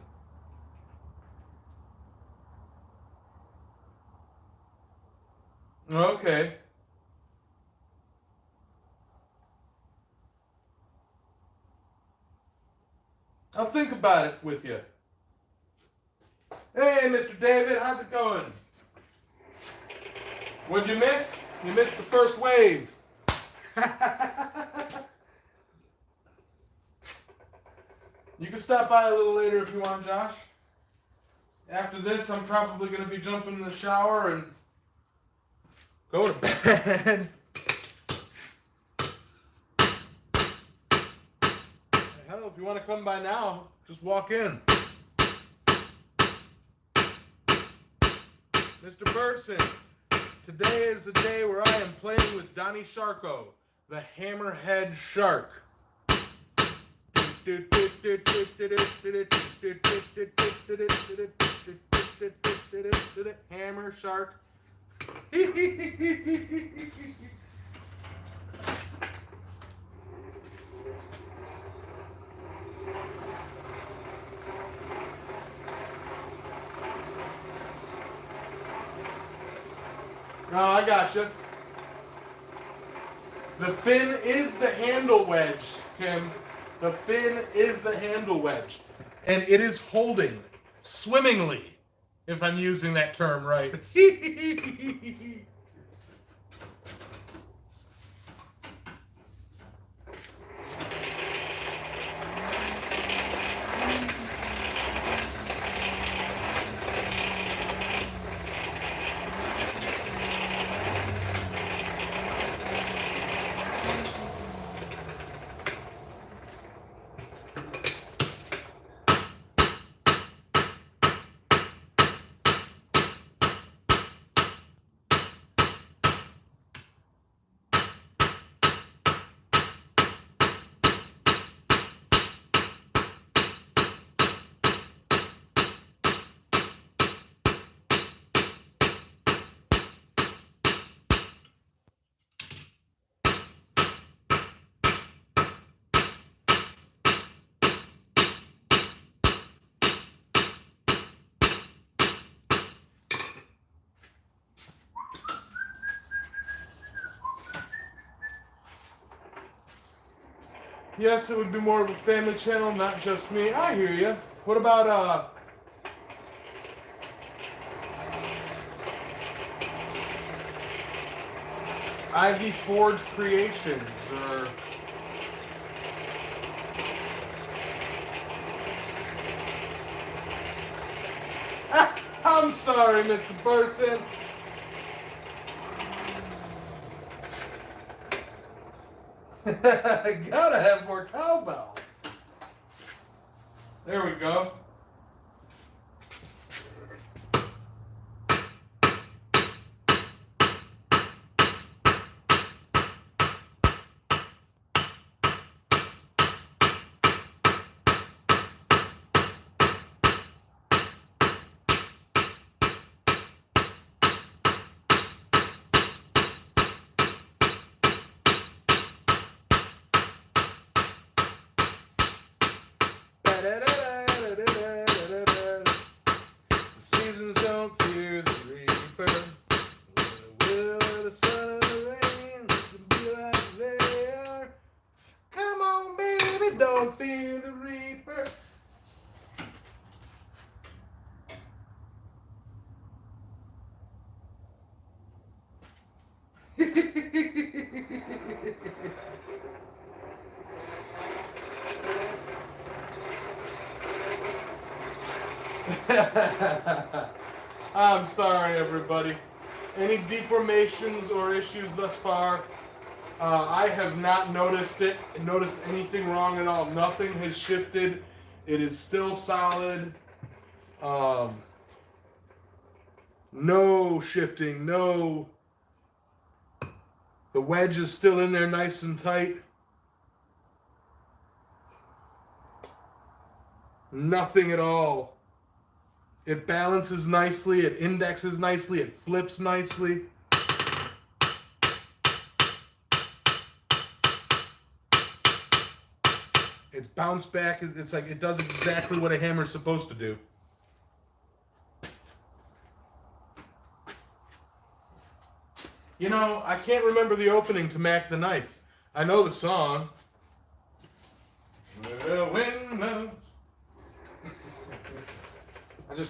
Okay. I'll think about it with you. Hey, Mr. David, how's it going? What'd you miss? You missed the first wave. You can stop by a little later if you want, Josh. After this, I'm probably going to be jumping in the shower and go to bed. Hell, if you want to come by now, just walk in. Mr. Burson, today is the day where I am playing with Donnie Sharko, the hammerhead shark. Hammer shark. Oh, I gotcha. The fin is the handle wedge, Tim. The fin is the handle wedge. And it is holding swimmingly, if I'm using that term right. Yes, it would be more of a family channel, not just me. I hear you. What about, Ivy Forge Creations, or... I'm sorry, Mr. Burson. Gotta have more cowbell. There we go. Seasons don't fear the reaper. The will of the sun and the rain can be like they are. Come on, baby, don't fear the reaper. I'm sorry, everybody. Any deformations or issues thus far? I have not noticed anything wrong at all. Nothing has shifted. It is still solid. No shifting, no. The wedge is still in there nice and tight. Nothing at all. It balances nicely, it indexes nicely, it flips nicely. It's bounced back. It's like it does exactly what a hammer's supposed to do. You know, I can't remember the opening to Mac the Knife. I know the song. The wind blows.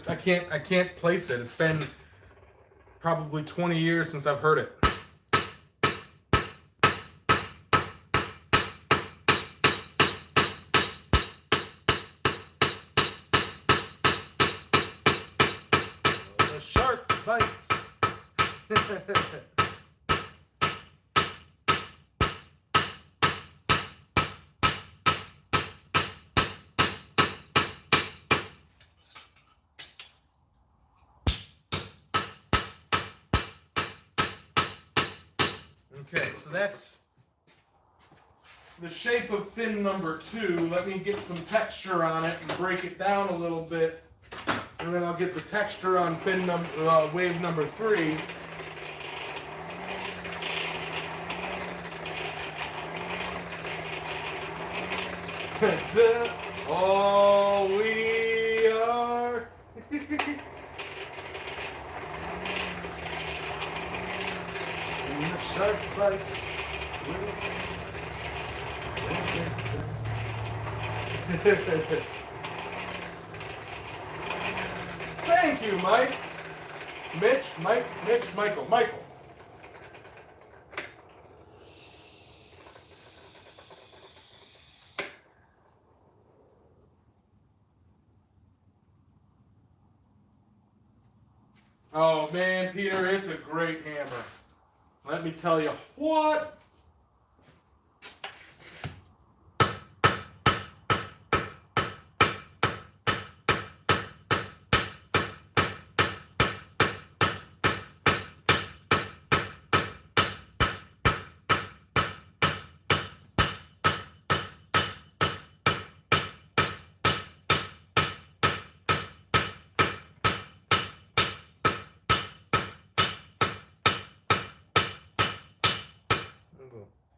I can't place it. It's been probably 20 years since I've heard it. The shark bites. Okay, so that's the shape of fin number 2. Let me get some texture on it and break it down a little bit, and then I'll get the texture on wave number 3. All we are. And the shark bites. Thank you, Mike. Mitch, Michael. Oh man, Peter, it's a great hammer. Let me tell you what.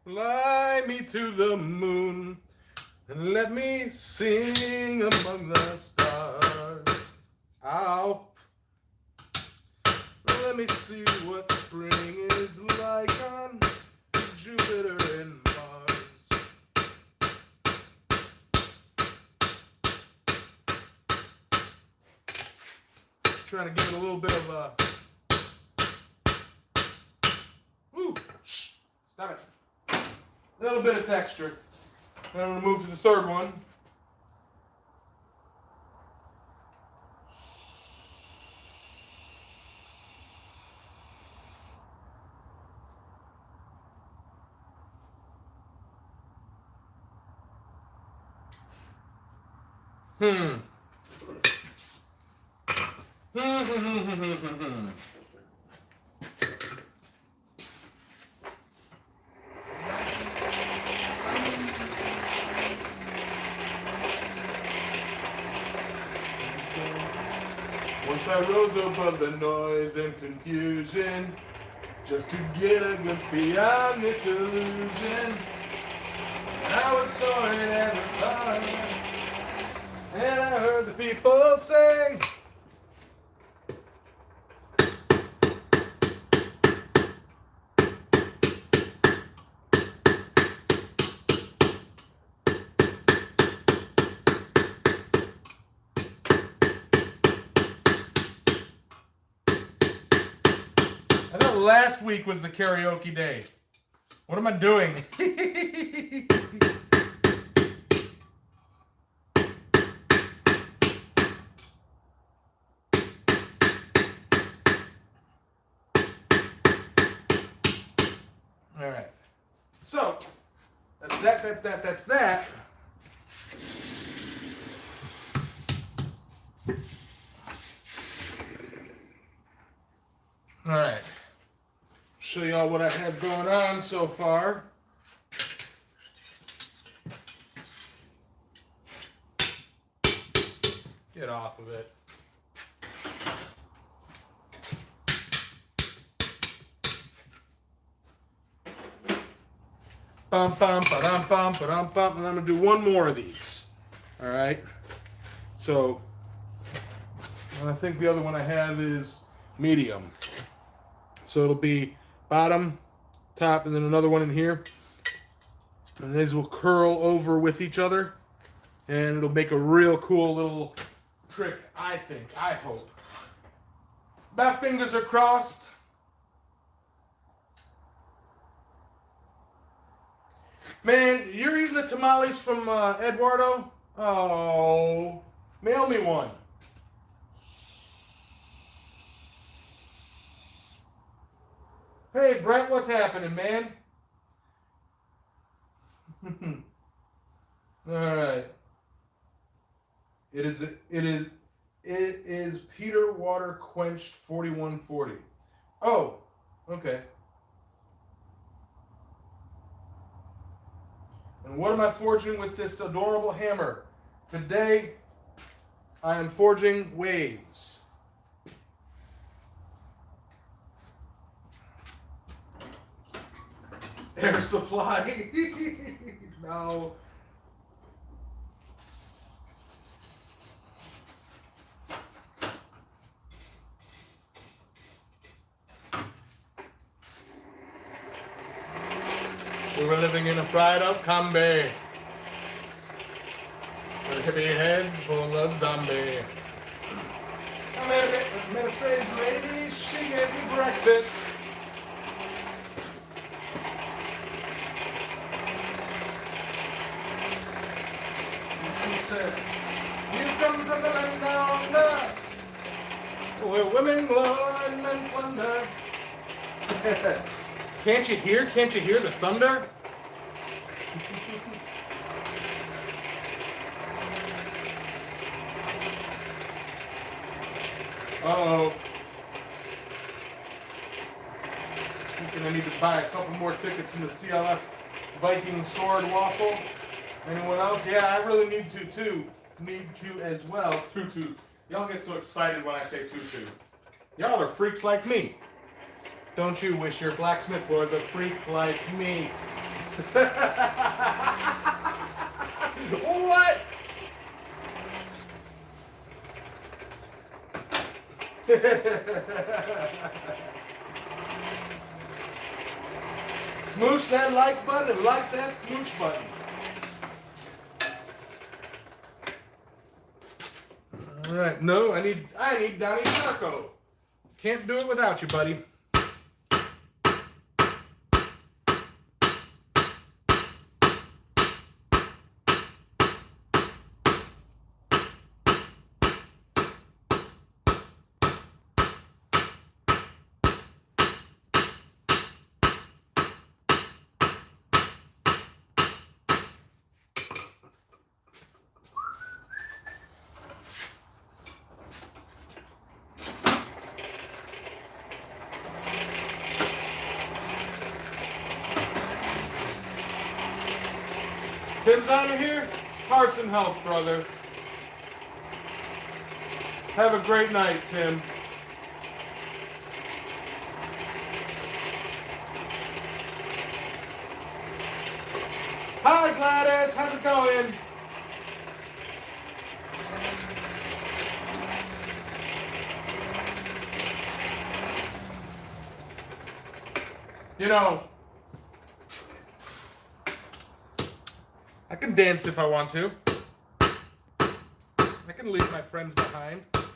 Fly me to the moon and let me sing among the stars. Ow. Let me see what spring is like on Jupiter and Mars. Trying to give it a little bit of a... Ooh, shh, stop it. A little bit of texture. Then I'm going to move to the third one. Once I rose above the noise and confusion, just to get a glimpse beyond this illusion. And I was soaring ever farther, and I heard the people sing. I thought last week was the karaoke day. What am I doing? That's that. All right. Show y'all what I have going on so far. Get off of it. Bum bum ba-dum bum ba-dum bum, and I'm gonna do one more of these. All right. So, and I think the other one I have is medium. So it'll be bottom, top, and then another one in here. And these will curl over with each other, and it'll make a real cool little trick. I think. I hope. My fingers are crossed. Man, you're eating the tamales from Eduardo? Oh, mail me one. Hey, Brett, what's happening, man? All right. It is Peter Water Quenched 4140. Oh, okay. And what am I forging with this adorable hammer? Today, I am forging waves. Air supply. No. We were living in a fried up combi with a hippie head full of zombie. I met a strange lady, she gave me breakfast. And she said, you come from the land down under, where women glow and men plunder. Can't you hear? Can't you hear the thunder? Uh-oh. Thinking I need to buy a couple more tickets in the CLF Viking Sword Waffle. Anyone else? Yeah, I really need to too. Need to as well. Tutu. Y'all get so excited when I say tutu. Y'all are freaks like me. Don't you wish your blacksmith was a freak like me? What? Smoosh that like button and like that smoosh button. All right, no, I need Donnie Sharko. Can't do it without you, buddy. Tim's out of here. Hearts and health, brother. Have a great night, Tim. Hi, Gladys. How's it going? You know, I can dance if I want to. I can leave my friends behind. If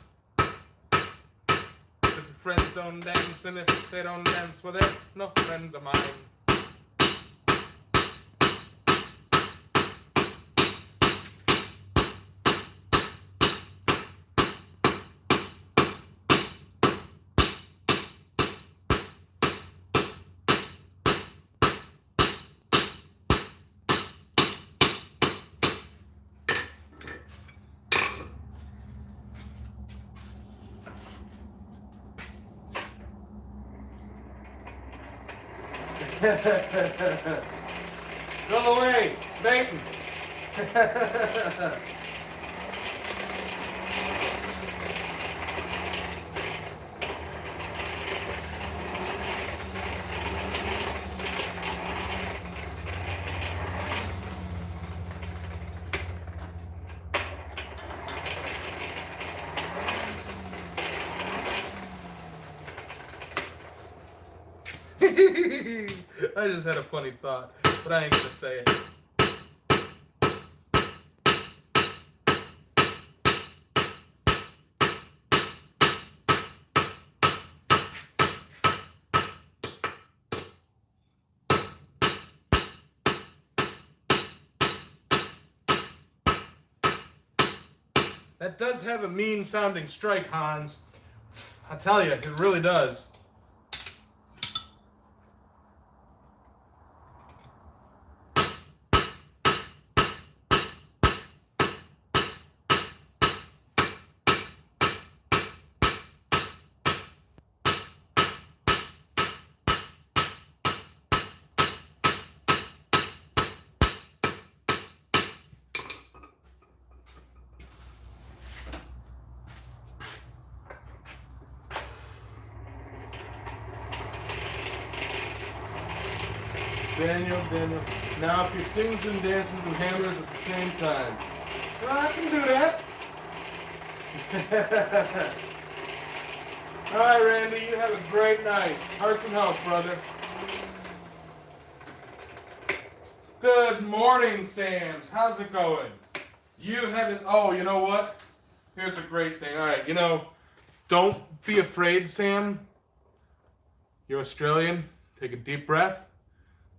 the friends don't dance, and if they don't dance, well, they're no friends of mine. Go away, Baton. I just had a funny thought, but I ain't gonna say it. That does have a mean sounding strike, Hans. I tell you, it really does. Daniel. Now, if you sings and dances and hammers at the same time, well, I can do that. All right, Randy, you have a great night. Hearts and health, brother. Good morning, Sams. How's it going? You haven't. Oh, you know what? Here's a great thing. All right, don't be afraid, Sam. You're Australian. Take a deep breath.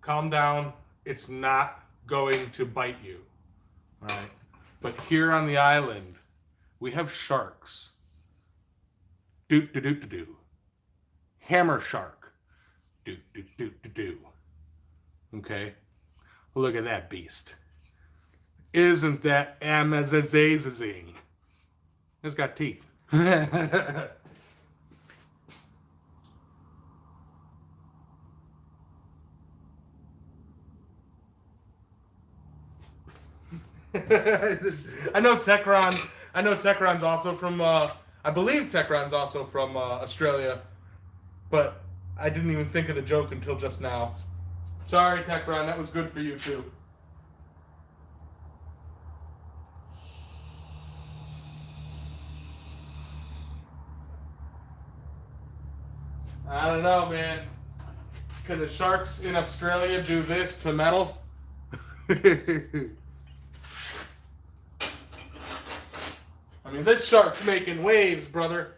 Calm down. It's not going to bite you. All right. But here on the island, we have sharks. Do. Hammer shark. Do. Okay. Look at that beast. Isn't that amazing? It's got teeth. I know Techron's also from, I believe Techron's also from Australia, but I didn't even think of the joke until just now. Sorry, Techron, that was good for you too. I don't know, man. Can the sharks in Australia do this to metal? I mean, this shark's making waves, brother.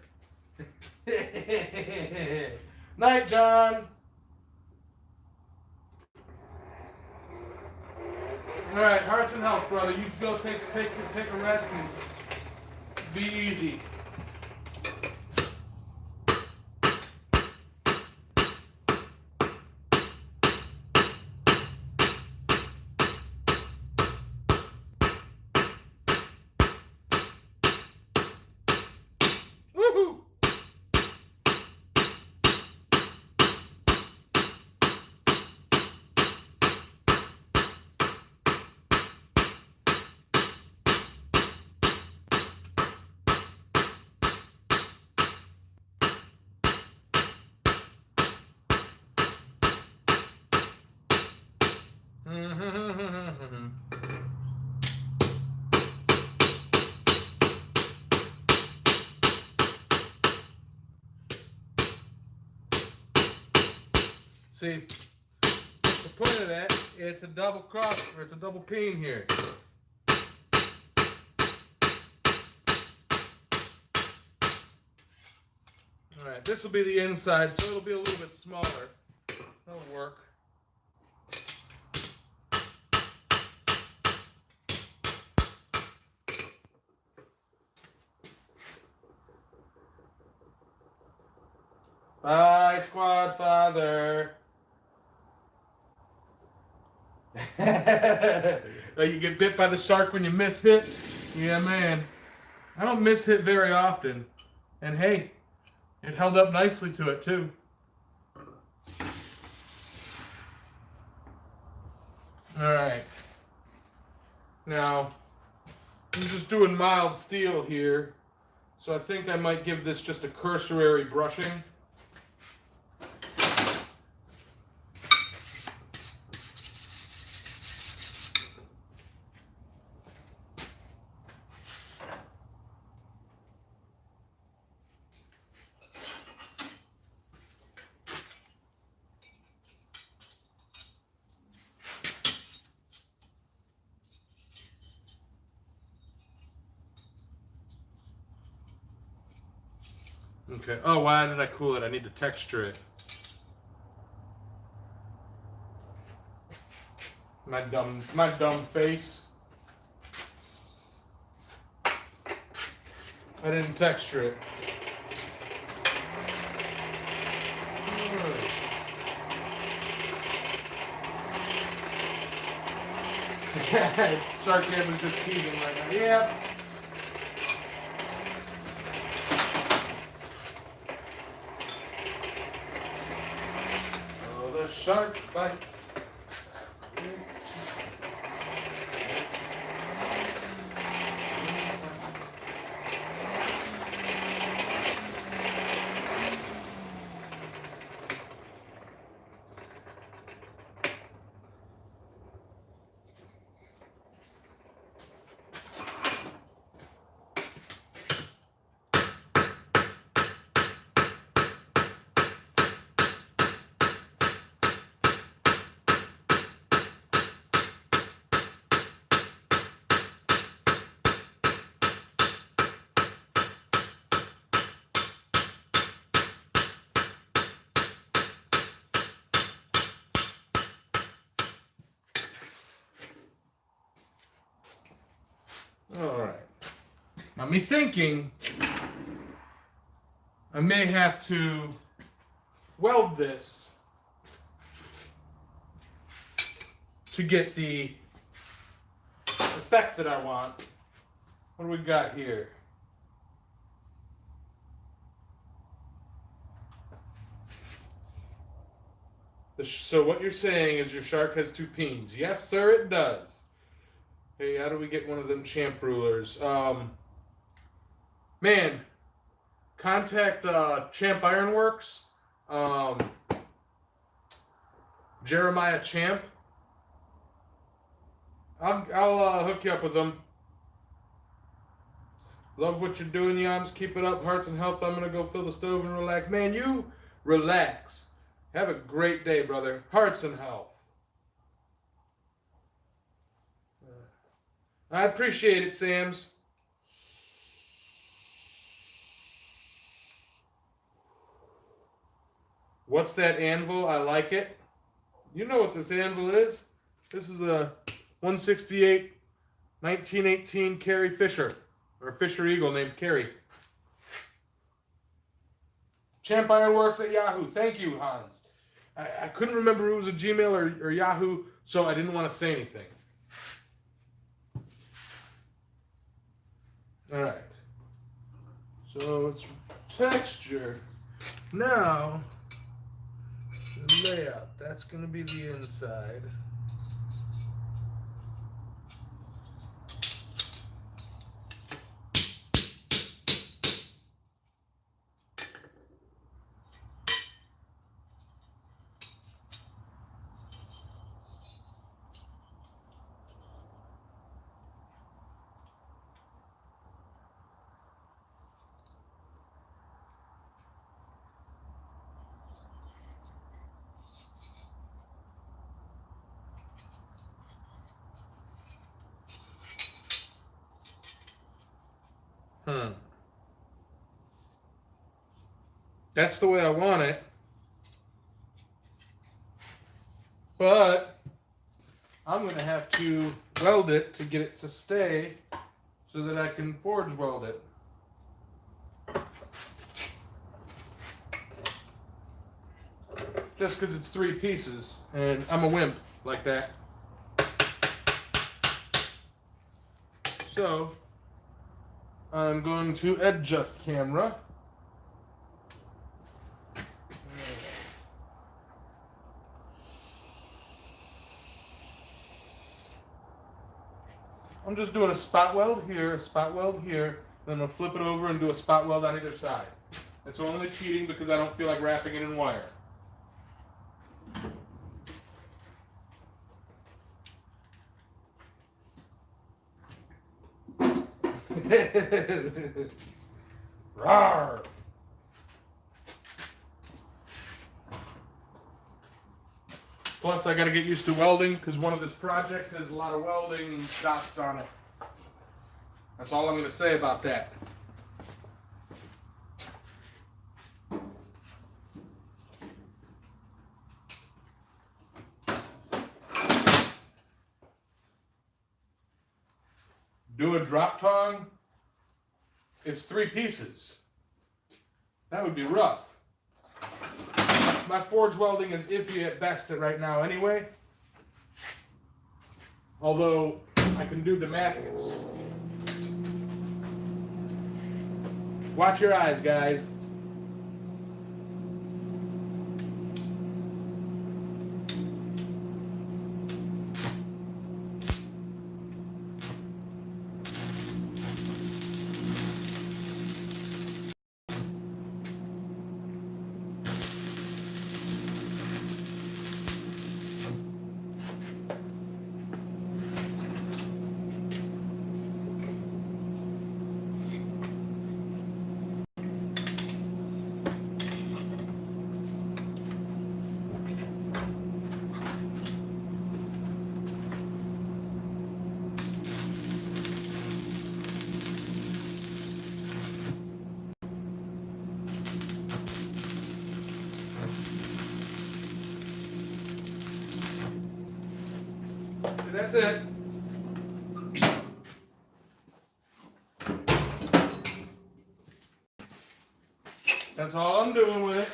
Night, John. All right, hearts and health, brother. You go take a rest and be easy. See, the point of that, it's a double cross, or it's a double peen here. Alright, this will be the inside, so it'll be a little bit smaller. That'll work. Bye, Squad Father. You get bit by the shark when you miss hit? Yeah, man. I don't miss hit very often. And hey, it held up nicely to it, too. Alright. Now, I'm just doing mild steel here, so I think I might give this just a cursory brushing. Okay. Oh, why did I cool it? I need to texture it. My dumb face. I didn't texture it. Sharko is just teasing right now. Yeah. Oh, the shark bite. Alright. Now me thinking I may have to weld this to get the effect that I want. What do we got here? So what you're saying is your shark has two peens. Yes, sir, it does. Hey, how do we get one of them champ rulers? Man, contact Champ Ironworks, Jeremiah Champ. I'll hook you up with them. Love what you're doing, Yams. Keep it up. Hearts and health. I'm gonna go fill the stove and relax. Man, you relax. Have a great day, brother. Hearts and health. I appreciate it, Sams. What's that anvil? I like it. You know what this anvil is. This is a 168 1918 Carrie Fisher, or Fisher Eagle named Carrie. Champ Ironworks at Yahoo. Thank you, Hans. I couldn't remember if it was a Gmail or Yahoo, so I didn't want to say anything. Alright. So it's texture. Now, the layout. That's going to be the inside. That's the way I want it. But I'm going to have to weld it to get it to stay so that I can forge weld it. Just because it's 3 pieces, and I'm a wimp like that. So I'm going to adjust camera. I'm just doing a spot weld here, a spot weld here, then I'm going to flip it over and do a spot weld on either side. It's only cheating because I don't feel like wrapping it in wire. Rawr! Plus, I got to get used to welding because one of his projects has a lot of welding dots on it. That's all I'm going to say about that. Do a drop tong. It's 3 pieces. That would be rough. My forge welding is iffy at best right now anyway. Although I can do Damascus. Watch your eyes, guys. That's it. That's all I'm doing with it.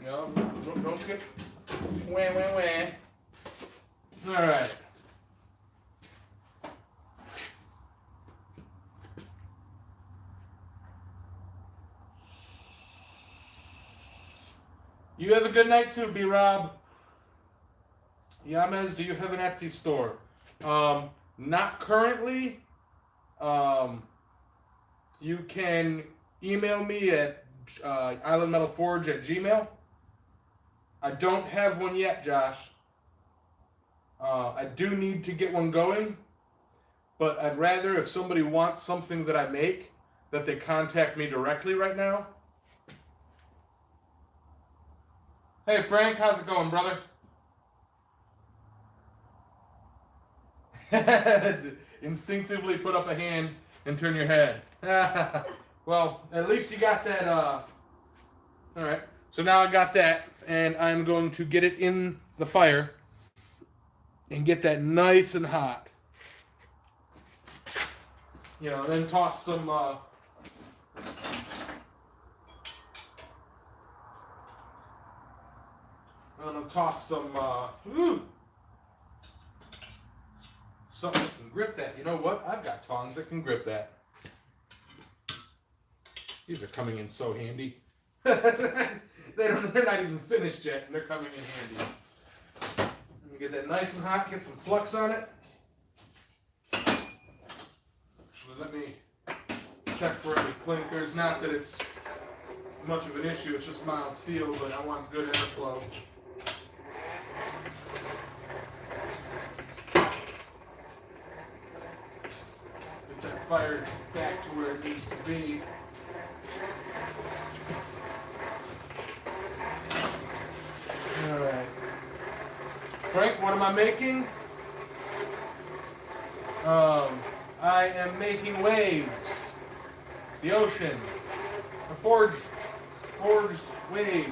You know, don't get wah. All right. You have a good night too, B-Rob. Yamez, do you have an Etsy store? Not currently. You can email me at islandmetalforge@gmail.com. I don't have one yet, Josh. I do need to get one going, but I'd rather if somebody wants something that I make, that they contact me directly right now. Hey, Frank, how's it going, brother? Instinctively put up a hand and turn your head. Well, at least you got that. All right. So now I got that, and I'm going to get it in the fire and get that nice and hot. You know, then toss some. I'm gonna toss some. Something that can grip that. You know what? I've got tongs that can grip that. These are coming in so handy. They're not even finished yet, and they're coming in handy. Let me get that nice and hot, get some flux on it. Actually, let me check for any clinkers. Not that it's much of an issue, it's just mild steel, but I want good airflow. Get that fire back to where it needs to be. Alright. Frank, what am I making? I am making waves. The ocean. A forged waves.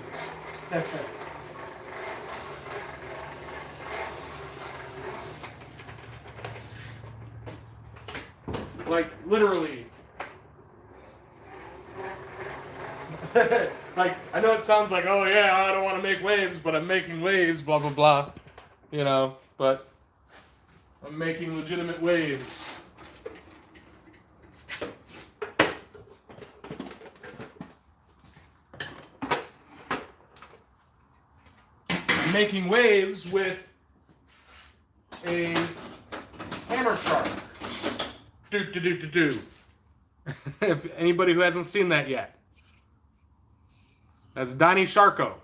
Like, literally. Like, I know it sounds like, oh yeah, I don't want to make waves, but I'm making waves, blah, blah, blah. You know, but I'm making legitimate waves. I'm making waves with a hammer shark. Do. If anybody who hasn't seen that yet. That's Donnie Sharko.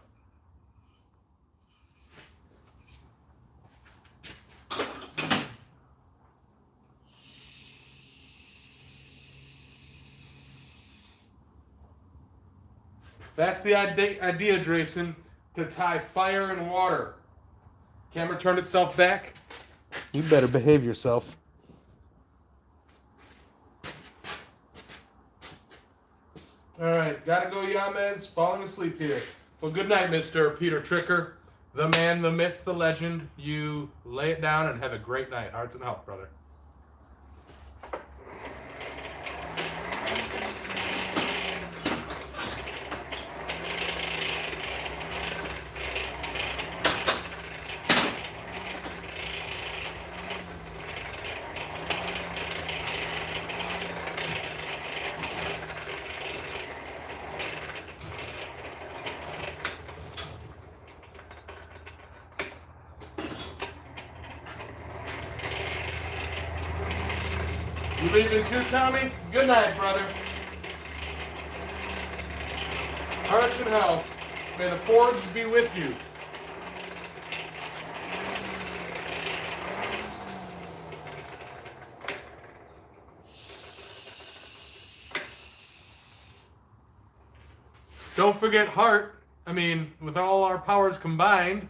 That's the idea, Drayson, to tie fire and water. Camera turned itself back. You better behave yourself. All right, gotta go, Yamez. Falling asleep here. Well, good night, Mr. Peter Tricker. The man, the myth, the legend. You lay it down and have a great night. Hearts and health, brother. You leaving too, Tommy? Good night, brother. Hearts and health. May the Forge be with you. Don't forget heart. I mean, with all our powers combined,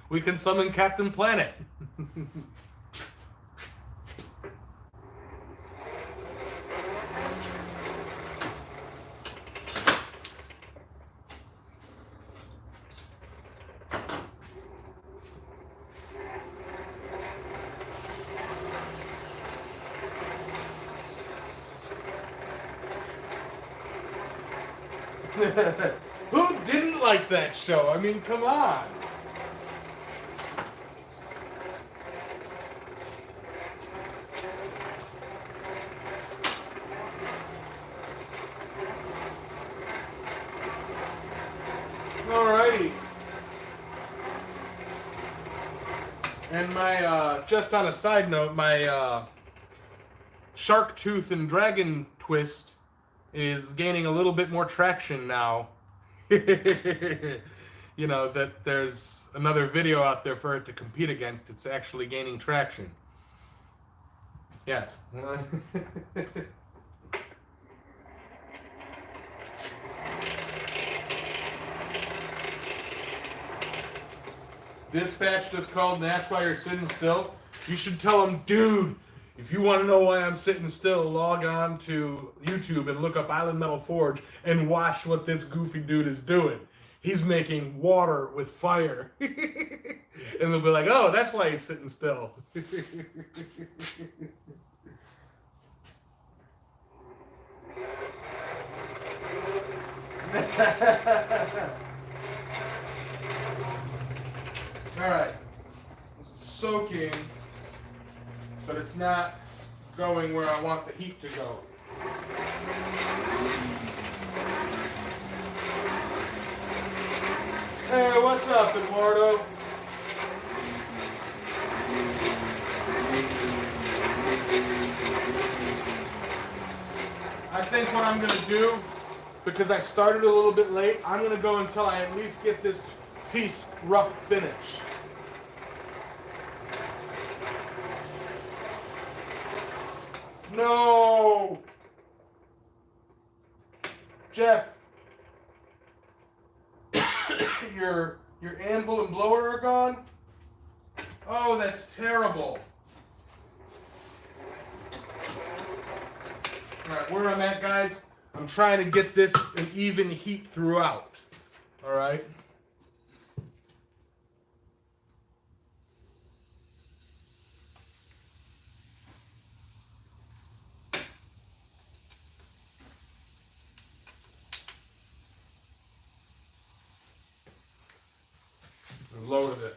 we can summon Captain Planet. Who didn't like that show? I mean, come on. Alrighty. And my, just on a side note, my shark tooth and dragon twist is gaining a little bit more traction now. You know, that there's another video out there for it to compete against. It's actually gaining traction. Yeah. Dispatch just called and asked why you're sitting still. You should tell him, dude, if you want to know why I'm sitting still, log on to YouTube and look up Island Metal Forge and watch what this goofy dude is doing. He's making water with fire. And they'll be like, oh, that's why he's sitting still. All right. Soaking. But it's not going where I want the heat to go. Hey, what's up, Eduardo? I think what I'm going to do, because I started a little bit late, I'm going to go until I at least get this piece rough finished. No! Jeff, your anvil and blower are gone? Oh, that's terrible. Alright, where I'm at, guys, I'm trying to get this an even heat throughout. Alright? Lower the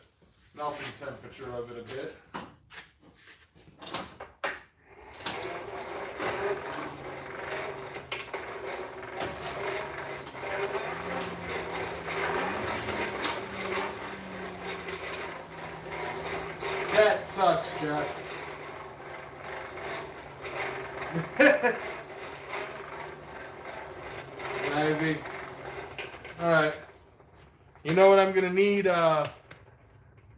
melting temperature of it a bit. That sucks, Jeff. Ivy. Alright. You know what I'm going to need,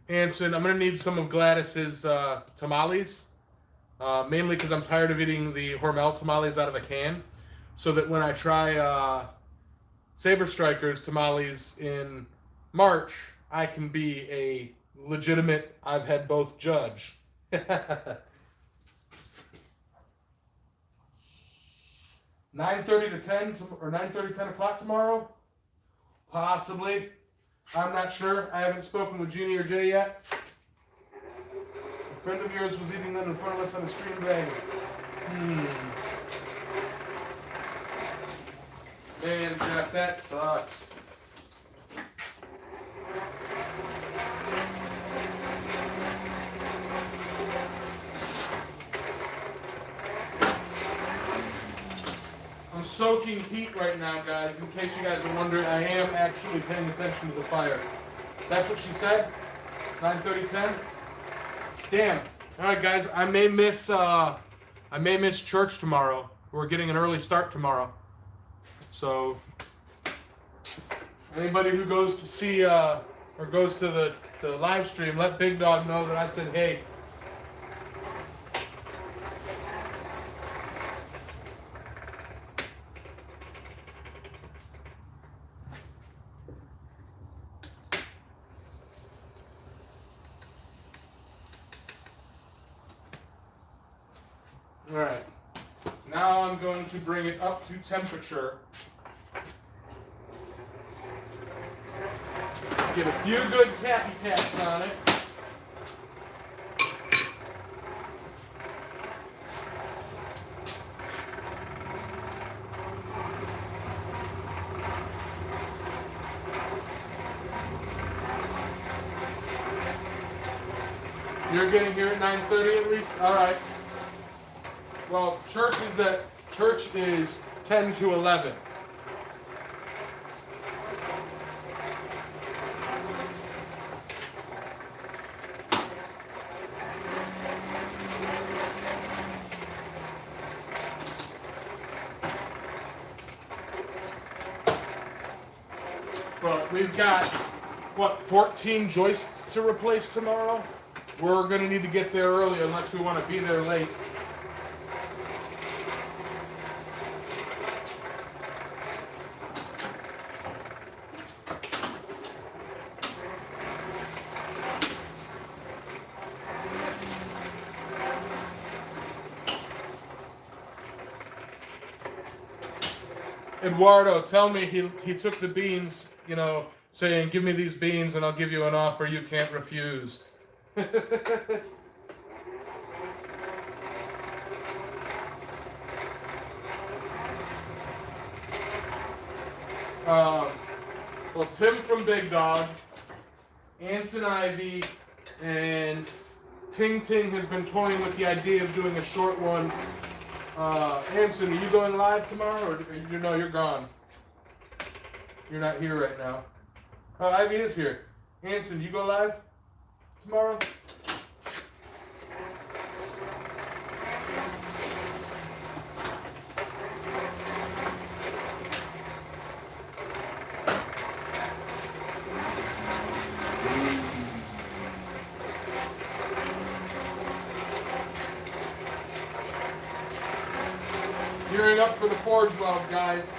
Anson? I'm going to need some of Gladys's tamales. Mainly because I'm tired of eating the Hormel tamales out of a can. So that when I try Saber Strikers tamales in March, I can be a legitimate, I've had both judge. 9:30 to 10 or 9:30, 10 o'clock tomorrow? Possibly. I'm not sure. I haven't spoken with Jeannie or Jay yet. A friend of yours was eating them in front of us on the stream dragon. Man, Jeff, that sucks. I'm soaking heat right now, guys. In case you guys are wondering, I am actually paying attention to the fire. That's what she said? 9:30, 10? Damn. All right, guys. I may miss church tomorrow. We're getting an early start tomorrow. So, anybody who goes to see or goes to the live stream, let Big Dog know that I said hey. All right. Now I'm going to bring it up to temperature. Get a few good tappy taps on it. You're getting here at 9:30 at least? All right. Well, church is 10 to 11. But we've got, what, 14 joists to replace tomorrow? We're going to need to get there early unless we want to be there late. Eduardo, tell me he took the beans, you know, saying, give me these beans and I'll give you an offer you can't refuse. Well, Tim from Big Dog, Anson Ivy, and Ting Ting has been toying with the idea of doing a short one. Anson, are you going live tomorrow, or you know you're gone? You're not here right now. Oh, Ivy is here. Anson, you go live tomorrow? Gearing up for the forge weld, guys.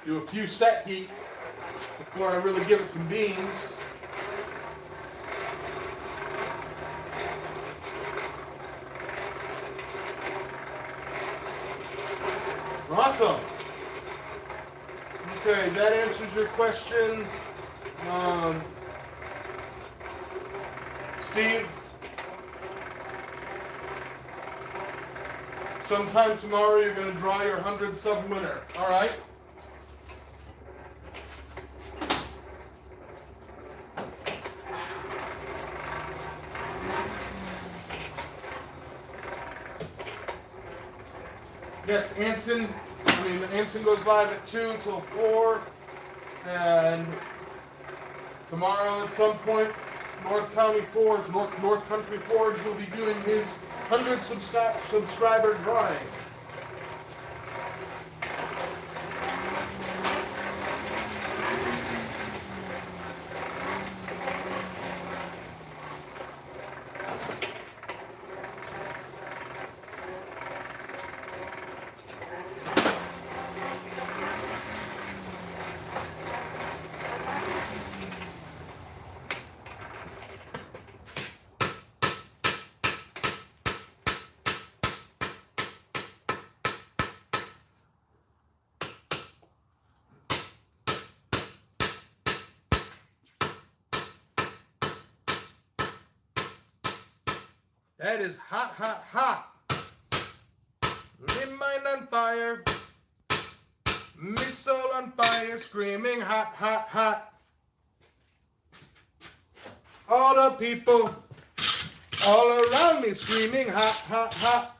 Do a few set heats before I really give it some beans. Awesome. Okay, that answers your question. Steve, sometime tomorrow you're going to draw your 100 sub winner. All right? Yes, Anson goes live at 2 till 4. And tomorrow at some point, North Country Forge will be doing his 100 subscriber drawing. That is hot, hot, hot. Me mind on fire. Me soul on fire. Screaming hot, hot, hot. All the people all around me screaming hot, hot, hot.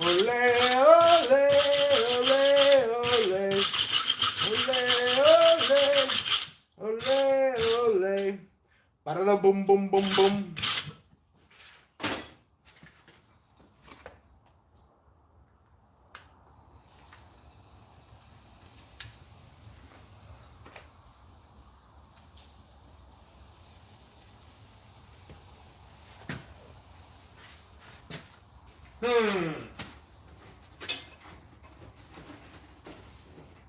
Ole, ole, ole, ole, ole, ole, ole. Ba-da-da, boom, boom, boom, boom.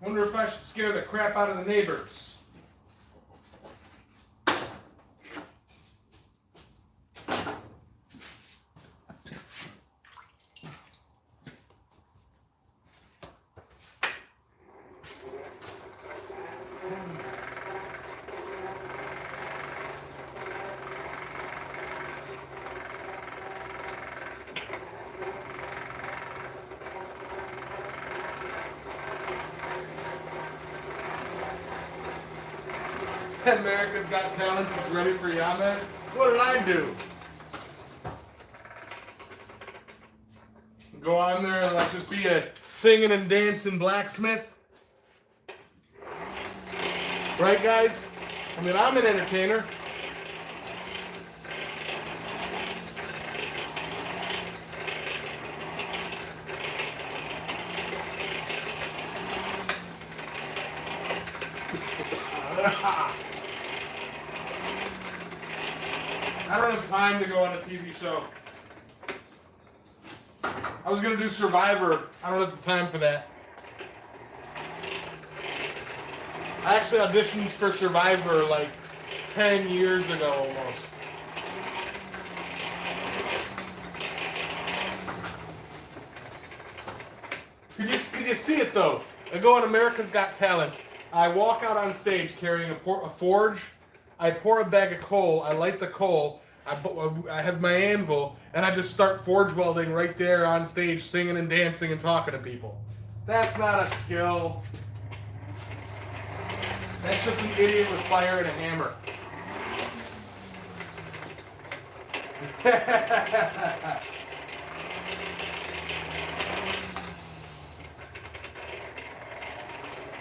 Wonder if I should scare the crap out of the neighbors. America's Got Talent is ready for Yamez. What did I do? Go on there and like just be a singing and dancing blacksmith? Right, guys? I mean, I'm an entertainer. I don't have time to go on a TV show. I was going to do Survivor. I don't have the time for that. I actually auditioned for Survivor like 10 years ago almost. Could you see it though? I go on America's Got Talent. I walk out on stage carrying a forge. I pour a bag of coal, I light the coal, I have my anvil, and I just start forge welding right there on stage, singing and dancing and talking to people. That's not a skill. That's just an idiot with fire and a hammer.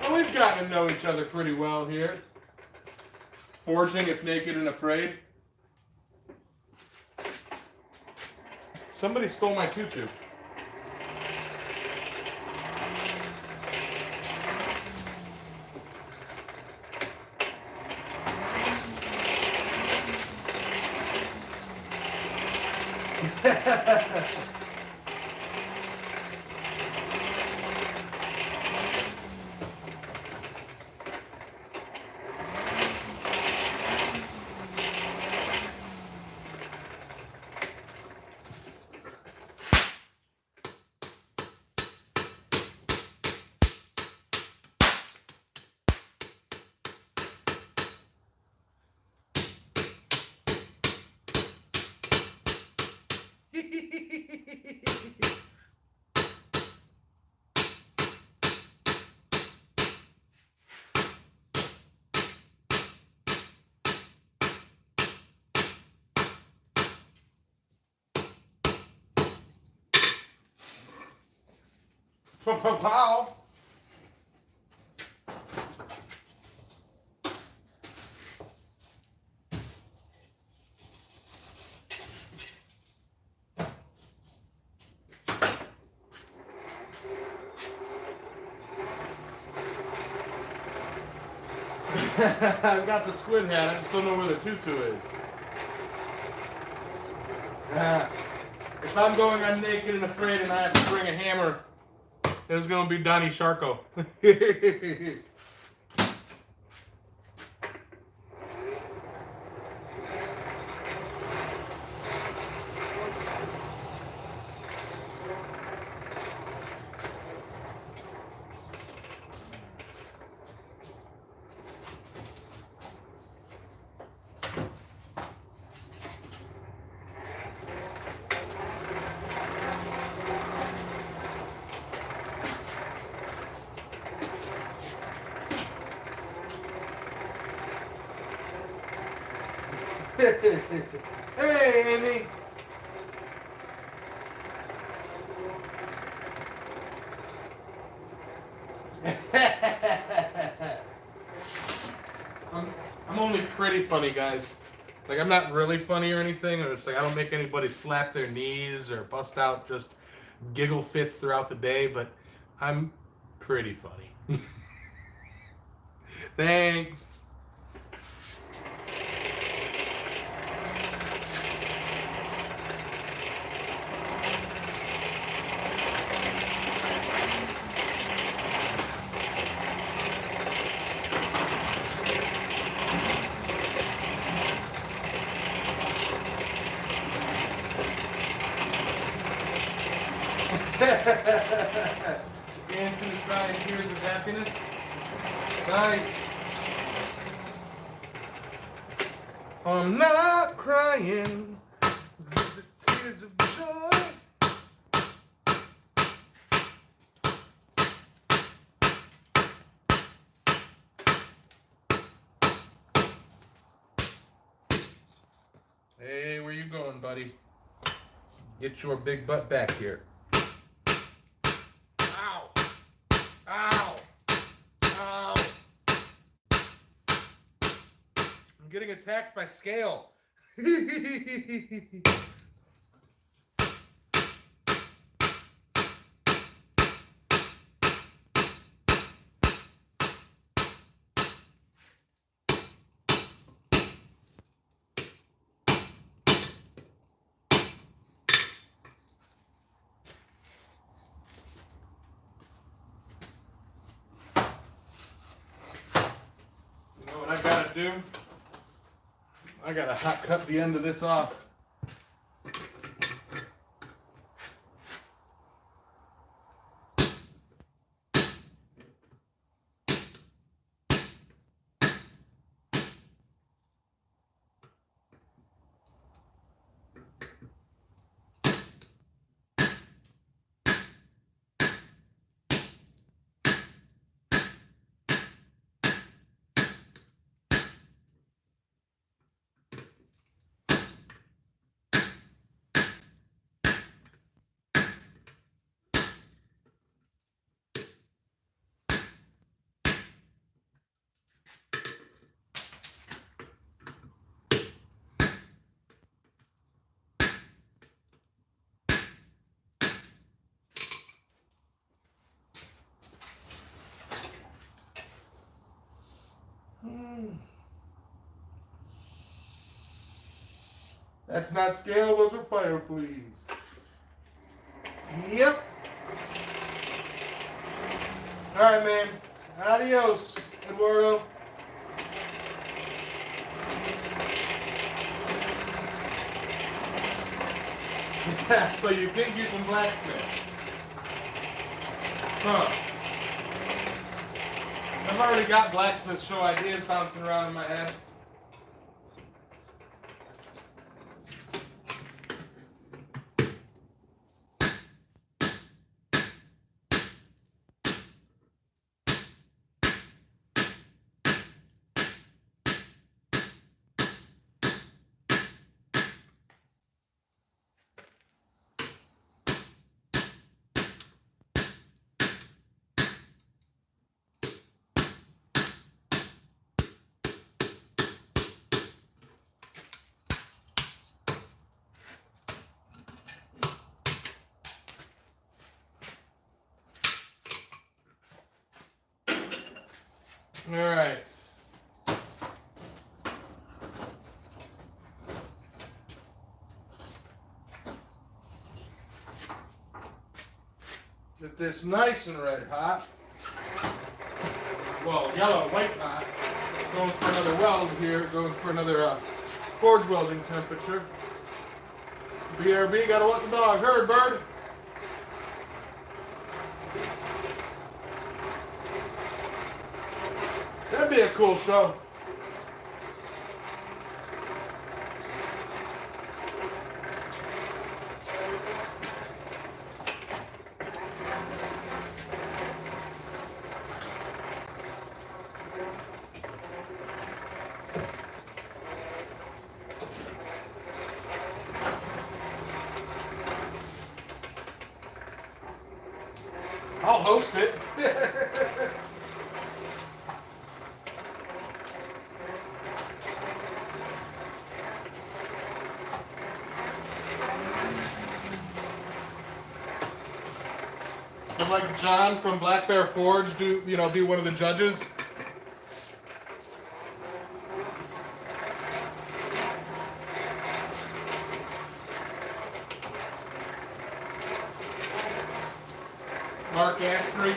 Well, we've gotten to know each other pretty well here. Forging if naked and afraid. Somebody stole my tutu. Pow. I've got the squid hat, I just don't know where the tutu is. If I'm going on naked and afraid and I have to bring a hammer, it's going to be Donnie Sharko. Hey, Amy. I'm only pretty funny, guys. Like, I'm not really funny or anything. Or it's like I don't make anybody slap their knees or bust out just giggle fits throughout the day. But I'm pretty funny. Thanks. Dancing is crying tears of happiness. Nice. I'm not crying. These are tears of joy. Hey, where you going, buddy? Get your big butt back here. Ow! Ow! Ow! I'm getting attacked by scale. What I gotta do, I gotta hot cut the end of this off. That's not scale, those are fire fleas. Yep. Alright, man. Adios, Eduardo. So you think you can blacksmith? Huh. I've already got blacksmith show ideas bouncing around in my head. Get this nice and red hot. Well, yellow, white hot. Going for another weld here. Going for another forge welding temperature. BRB, gotta walk the dog. Heard, bird. That'd be a cool show. I'll host it. And like John from Black Bear Forge, be one of the judges. Mark Astry.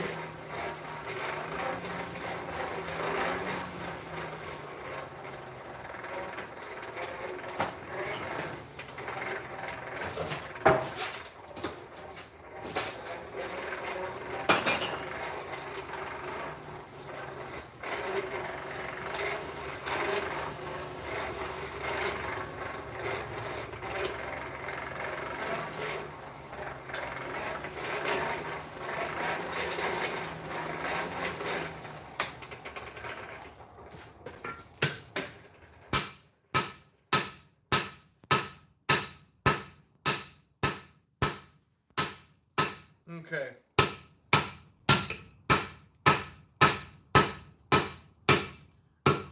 Okay.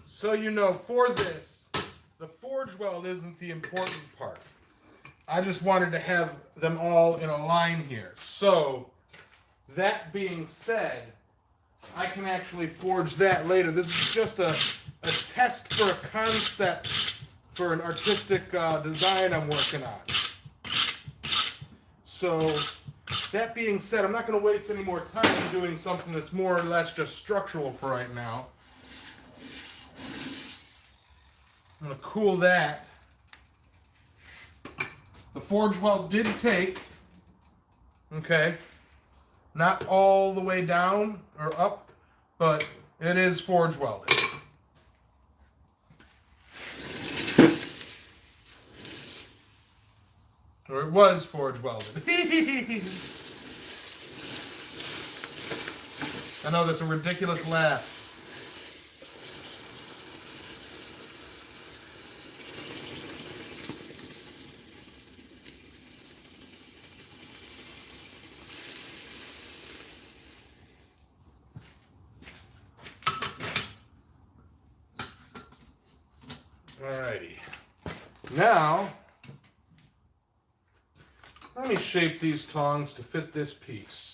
So for this, the forge weld isn't the important part. I just wanted to have them all in a line here. So, that being said, I can actually forge that later. This is just a test for a concept for an artistic design I'm working on. So, that being said, I'm not going to waste any more time doing something that's more or less just structural for right now. I'm going to cool that. The forge weld did take, okay, not all the way down or up, but it is forge welded. Or it was forge welded. I know that's a ridiculous laugh. Alrighty. Now, let me shape these tongs to fit this piece.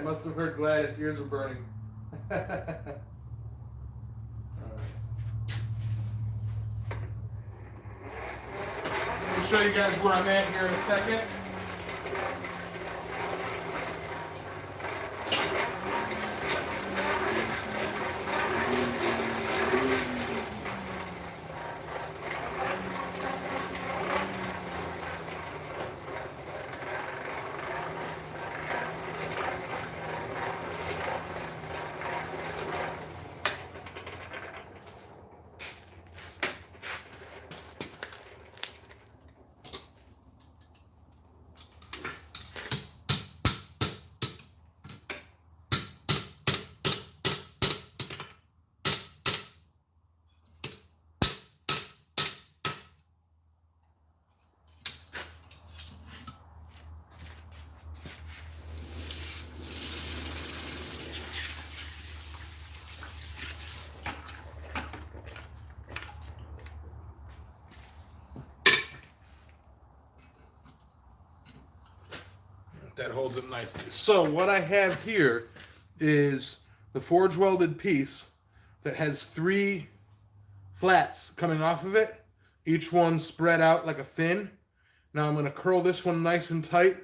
Must have heard Gladys' ears were burning. I'll show you guys where I'm at here in a second. That holds it nicely. So what I have here is the forge welded piece that has 3 flats coming off of it, each one spread out like a fin. Now I'm going to curl this one nice and tight,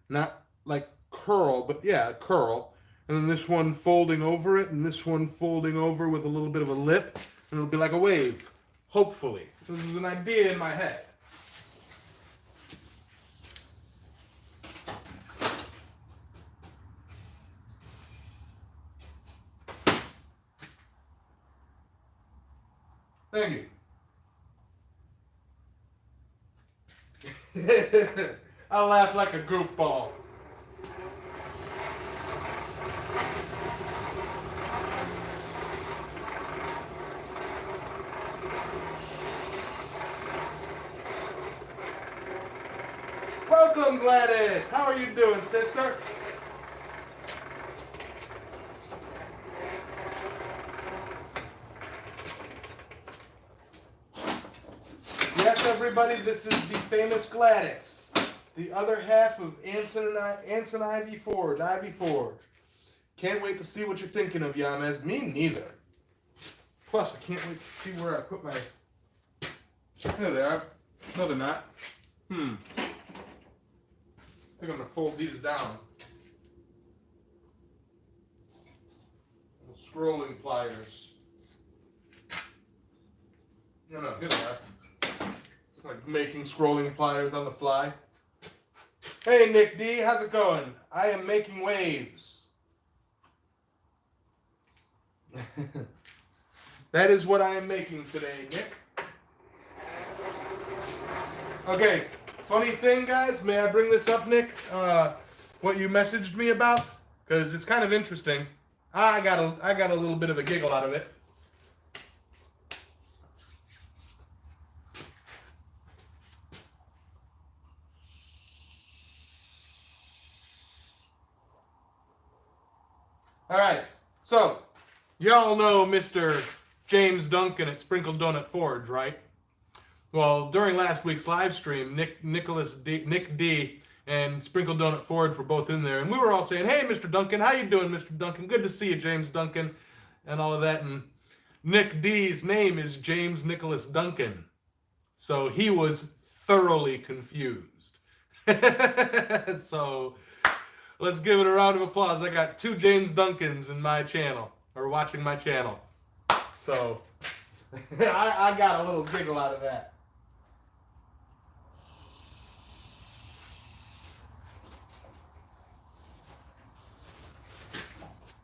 not like curl, but yeah, curl. And then this one folding over it, and this one folding over with a little bit of a lip, and it'll be like a wave, hopefully. This is an idea in my head. Thank you. I laugh like a goofball. Welcome, Gladys. How are you doing, sister? Yes, everybody, this is the famous Gladys, the other half of Anson Ivy Forge, Ivy Forge. Can't wait to see what you're thinking of, Yamez. Me neither. Plus, I can't wait to see where I put my... There they are. No, they're not. I think I'm going to fold these down. Scrolling pliers. No, here they are. Like making scrolling pliers on the fly. Hey, Nick D, how's it going? I am making waves. That is what I am making today, Nick. Okay, funny thing, guys. May I bring this up, Nick? What you messaged me about? Because it's kind of interesting. I got a little bit of a giggle out of it. All right, so y'all know Mr. James Duncan at Sprinkled Donut Forge, right? Well, during last week's live stream, Nick D, and Sprinkled Donut Forge were both in there, and we were all saying, "Hey, Mr. Duncan, how you doing, Mr. Duncan? Good to see you, James Duncan," and all of that. And Nick D's name is James Nicholas Duncan, so he was thoroughly confused. So let's give it a round of applause. I got 2 James Duncans in my channel, or watching my channel. So I got a little giggle out of that.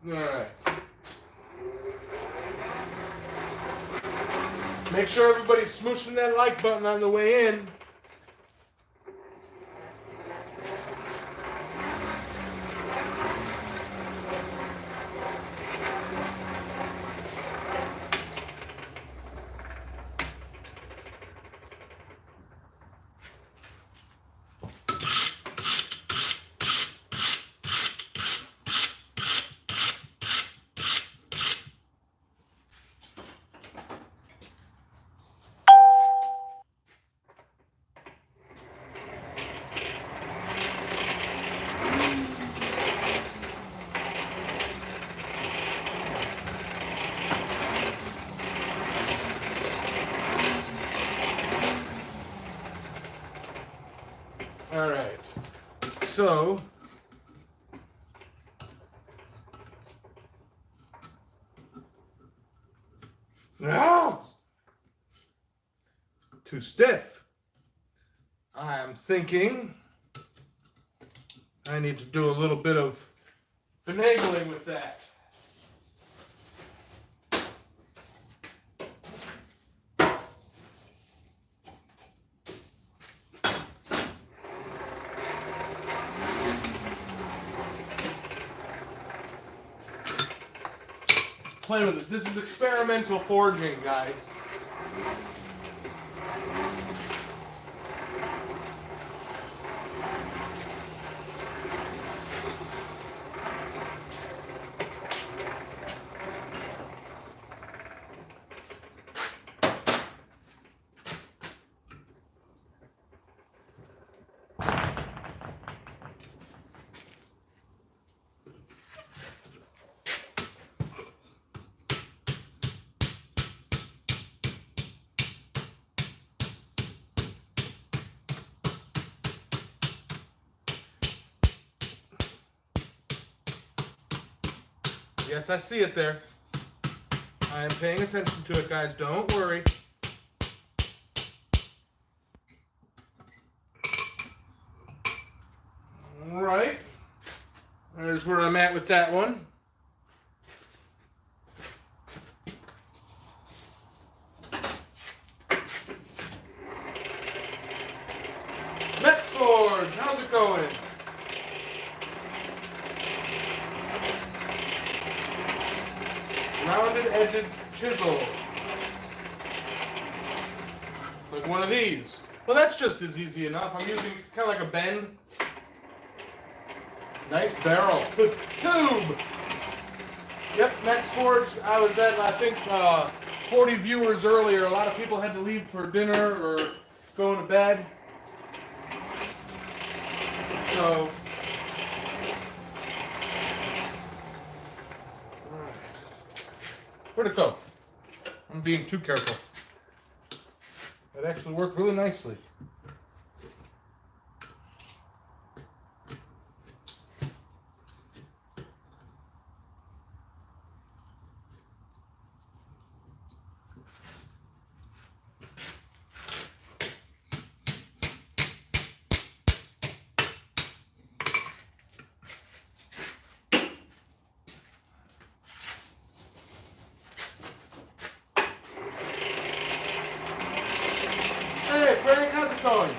All right. Make sure everybody's smooshing that like button on the way in. All right, so no, too stiff. I'm thinking I need to do a little bit of finagling with that. Play with it. This is experimental forging, guys. Yes, I see it there. I am paying attention to it, guys. Don't worry. All right. There's where I'm at with that one. Let's Forge. How's it going? Rounded edged chisel. Like one of these. Well, that's just as easy enough. I'm using kind of like a bend. Nice barrel. Tube. Yep, next Forge. I was at, I think, 40 viewers earlier. A lot of people had to leave for dinner or going to bed. So, where'd it go? I'm being too careful. It actually worked really nicely. Hey Frank, how's it going?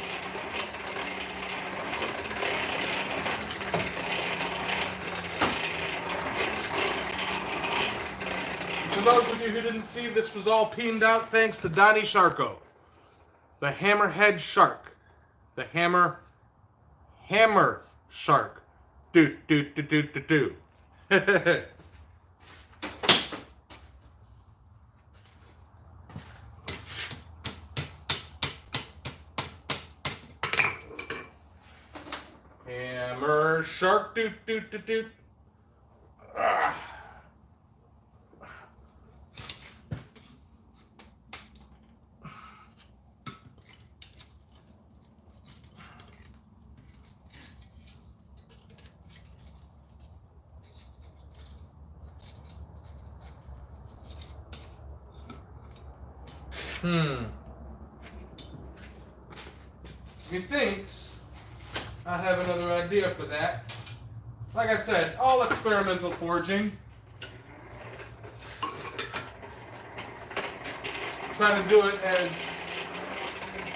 For those of you who didn't see, this was all peened out thanks to Donnie Sharko. The hammerhead shark. The hammer shark. Do. Hammer shark. Do. Ah. He thinks I have another idea for that. Like I said, all experimental forging. Trying to do it as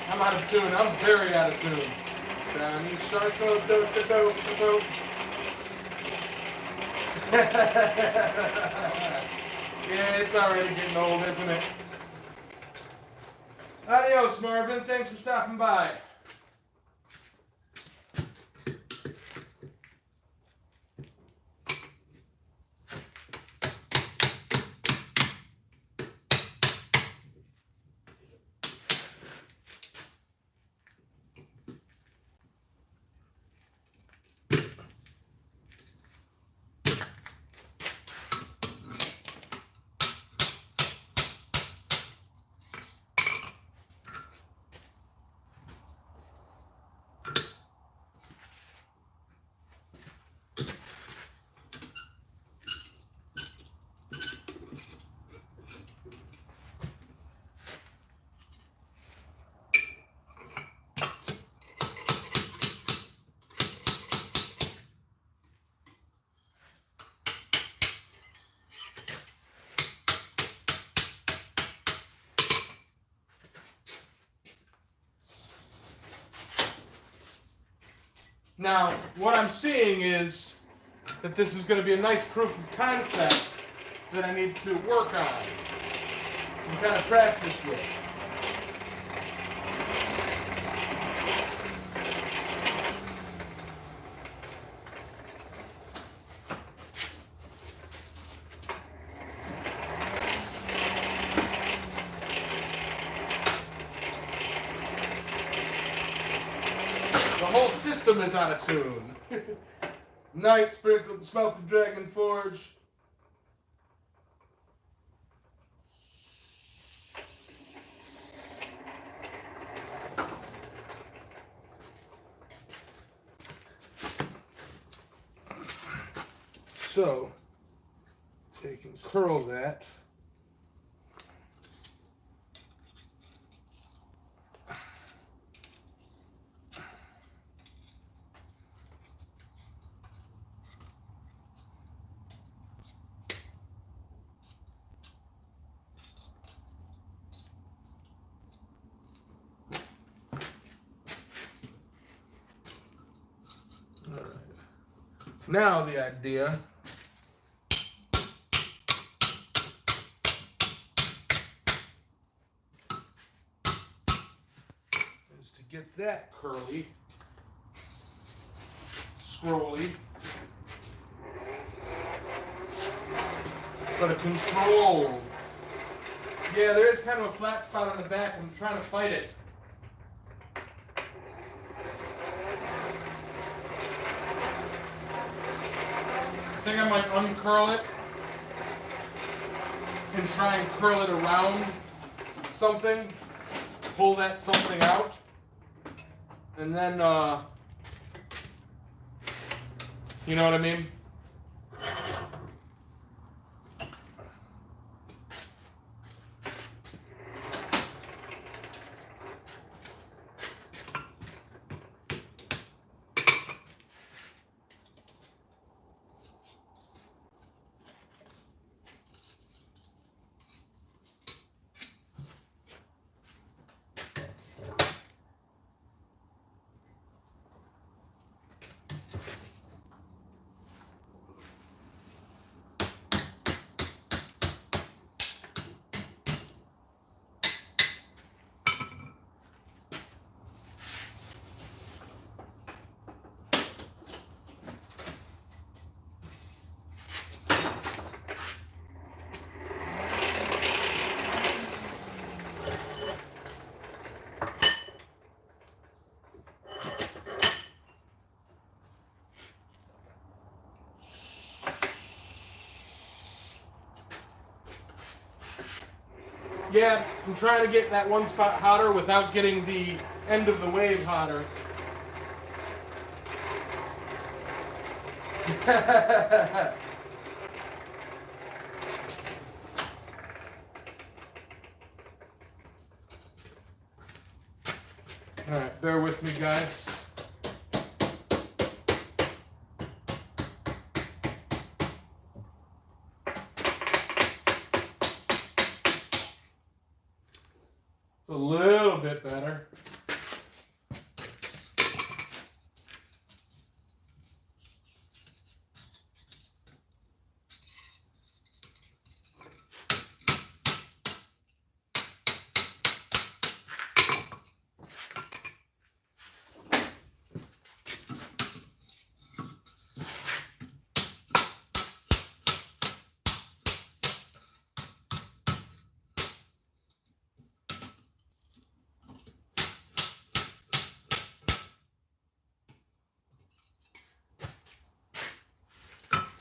I'm out of tune. I'm very out of tune. Donnie Sharko, do. Yeah, it's already getting old, isn't it? Adios, Marvin. Thanks for stopping by. Now, what I'm seeing is that this is going to be a nice proof of concept that I need to work on and kind of practice with. The whole system is out of tune. Night sprinkled, smelted dragon forge. So, curl that. All right. Now the idea is to get that curly, scrolly, but a control. Yeah, there is kind of a flat spot on the back. I'm trying to fight it. I think I might uncurl it and try and curl it around something, pull that something out, and then, you know what I mean? Yeah, I'm trying to get that one spot hotter without getting the end of the wave hotter. Alright, bear with me, guys. It's a little bit better.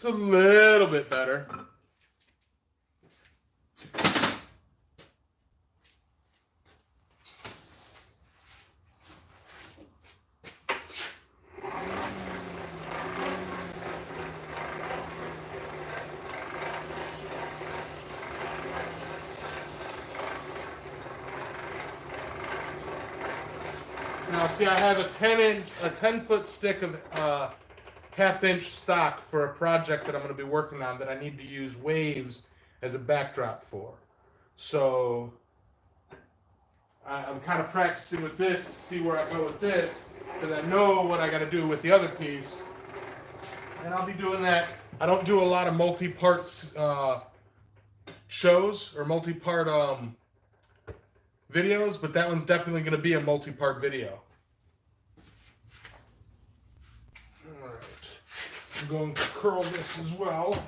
It's a little bit better. Now, see, I have a 10-foot stick of half-inch stock for a project that I'm going to be working on that I need to use waves as a backdrop for. So I'm kind of practicing with this to see where I go with this, because I know what I got to do with the other piece. And I'll be doing that. I don't do a lot of multi-parts shows or multi-part videos, but that one's definitely going to be a multi-part video. I'm going to curl this as well.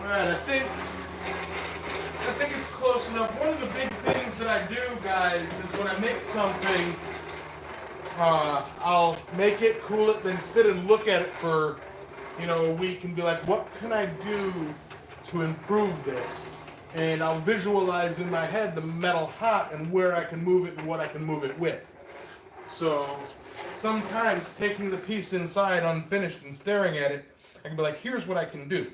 Alright, I think it's close enough. One of the big things that I do, guys, is when I make something, I'll make it, cool it, then sit and look at it for, a week and be like, what can I do to improve this? And I'll visualize in my head the metal hot and where I can move it and what I can move it with. So sometimes taking the piece inside unfinished and staring at it, I can be like, here's what I can do.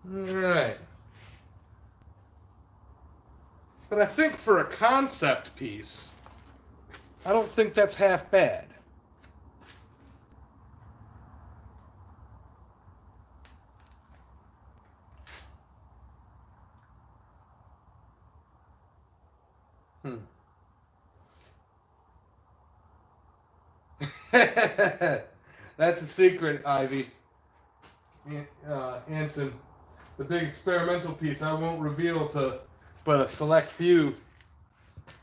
Alright. But I think for a concept piece, I don't think that's half bad. That's a secret, Ivy. Anson. The big experimental piece I won't reveal to but a select few.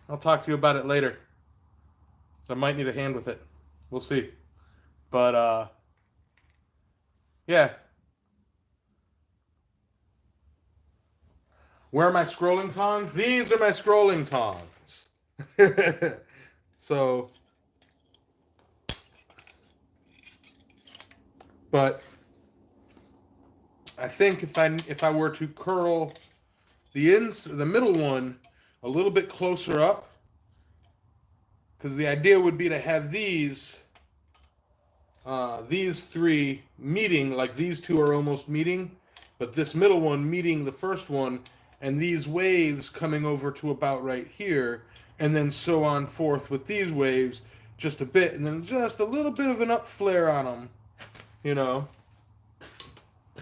I'll talk to you about it later. So I might need a hand with it. We'll see. But yeah. Where are my scrolling tongs? These are my scrolling tongs. So but I think if I were to curl the middle one a little bit closer up, because the idea would be to have these three meeting, like these two are almost meeting, but this middle one meeting the first one, and these waves coming over to about right here, and then so on forth with these waves just a bit, and then just a little bit of an up flare on them,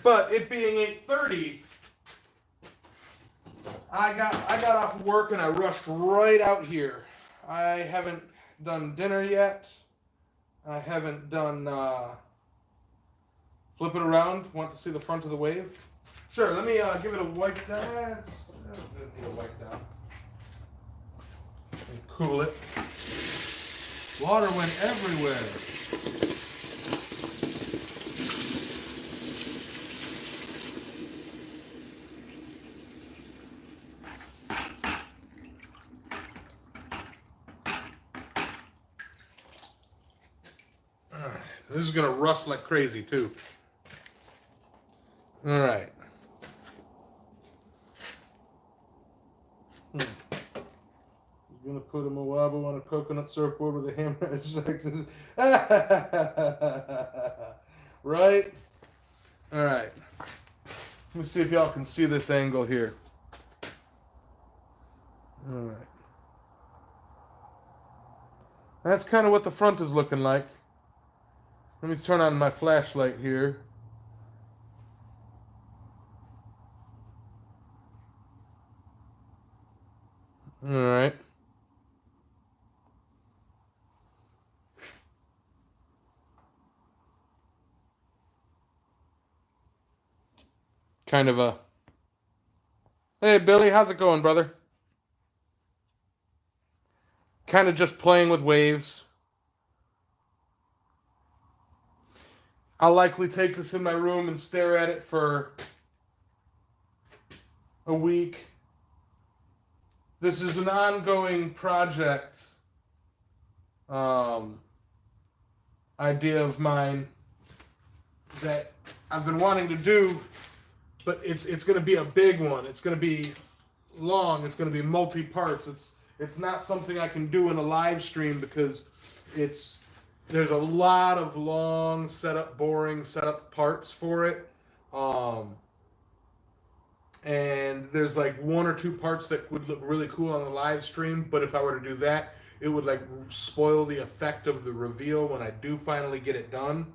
But it being 8:30, I got off work and I rushed right out here. I haven't done dinner yet. I haven't done flip it around. Want to see the front of the wave? Sure. Let me give it a wipe down. I don't need a wipe down. And cool it. Water went everywhere. This is going to rust like crazy, too. All right. He's going to put a Moabo on a coconut surfboard with a hammer. It's like this. Right? All right. Let me see if y'all can see this angle here. All right. That's kind of what the front is looking like. Let me turn on my flashlight here. All right. Kind of a... Hey, Billy, how's it going, brother? Kind of just playing with waves. I'll likely take this in my room and stare at it for a week. This is an ongoing project idea of mine that I've been wanting to do, but it's going to be a big one. It's going to be long. It's going to be multi-parts. It's not something I can do in a live stream because there's a lot of long boring setup parts for it. And there's like one or two parts that would look really cool on the live stream, but if I were to do that, it would like spoil the effect of the reveal when I do finally get it done.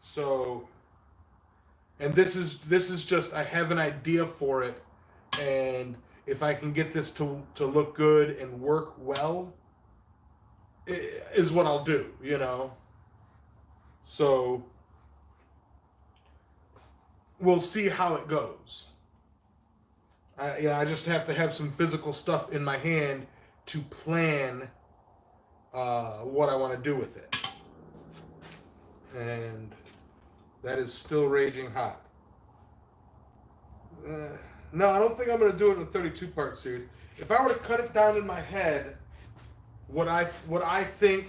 So, and this is just I have an idea for it, and if I can get this to look good and work well, is what I'll do, you know. So we'll see how it goes. I just have to have some physical stuff in my hand to plan what I want to do with it, and that is still raging hot. No, I don't think I'm going to do it in a 32-part series. If I were to cut it down in my head, what I think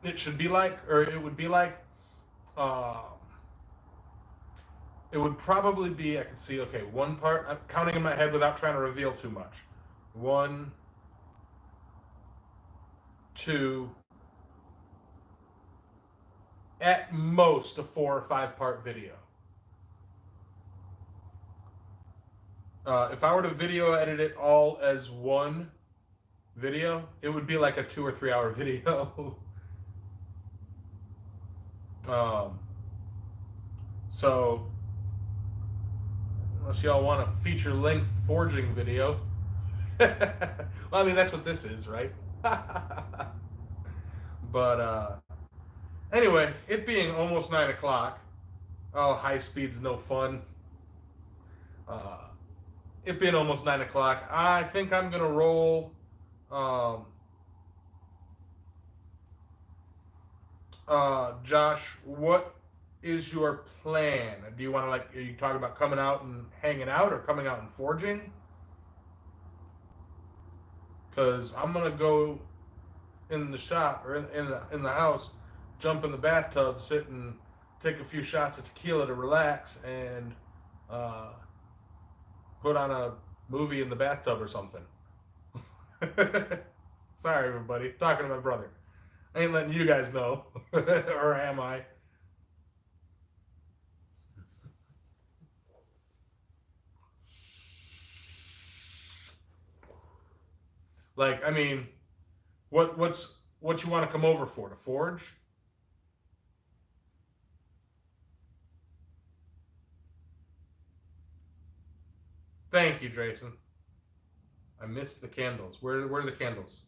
it should be like, or it would be like, it would probably be, I can see, okay, one part, I'm counting in my head without trying to reveal too much. 1, 2, at most a 4 or 5 part video. If I were to video edit it all as one video, it would be like a 2 or 3 hour video. So, unless y'all want a feature length forging video. Well, I mean, that's what this is, right? But, anyway, it being almost 9 o'clock. Oh, high speed's no fun. It being almost 9 o'clock, I think I'm going to roll Josh, what is your plan? Do you want to, like, are you talking about coming out and hanging out or coming out and forging? Because I'm going to go in the shop or in the house, jump in the bathtub, sit and take a few shots of tequila to relax, and put on a movie in the bathtub or something. Sorry, everybody. Talking to my brother. I ain't letting you guys know. Or am I? Like, I mean, what you want to come over for? To forge? Thank you, Drayson. I missed the candles. Where are the candles?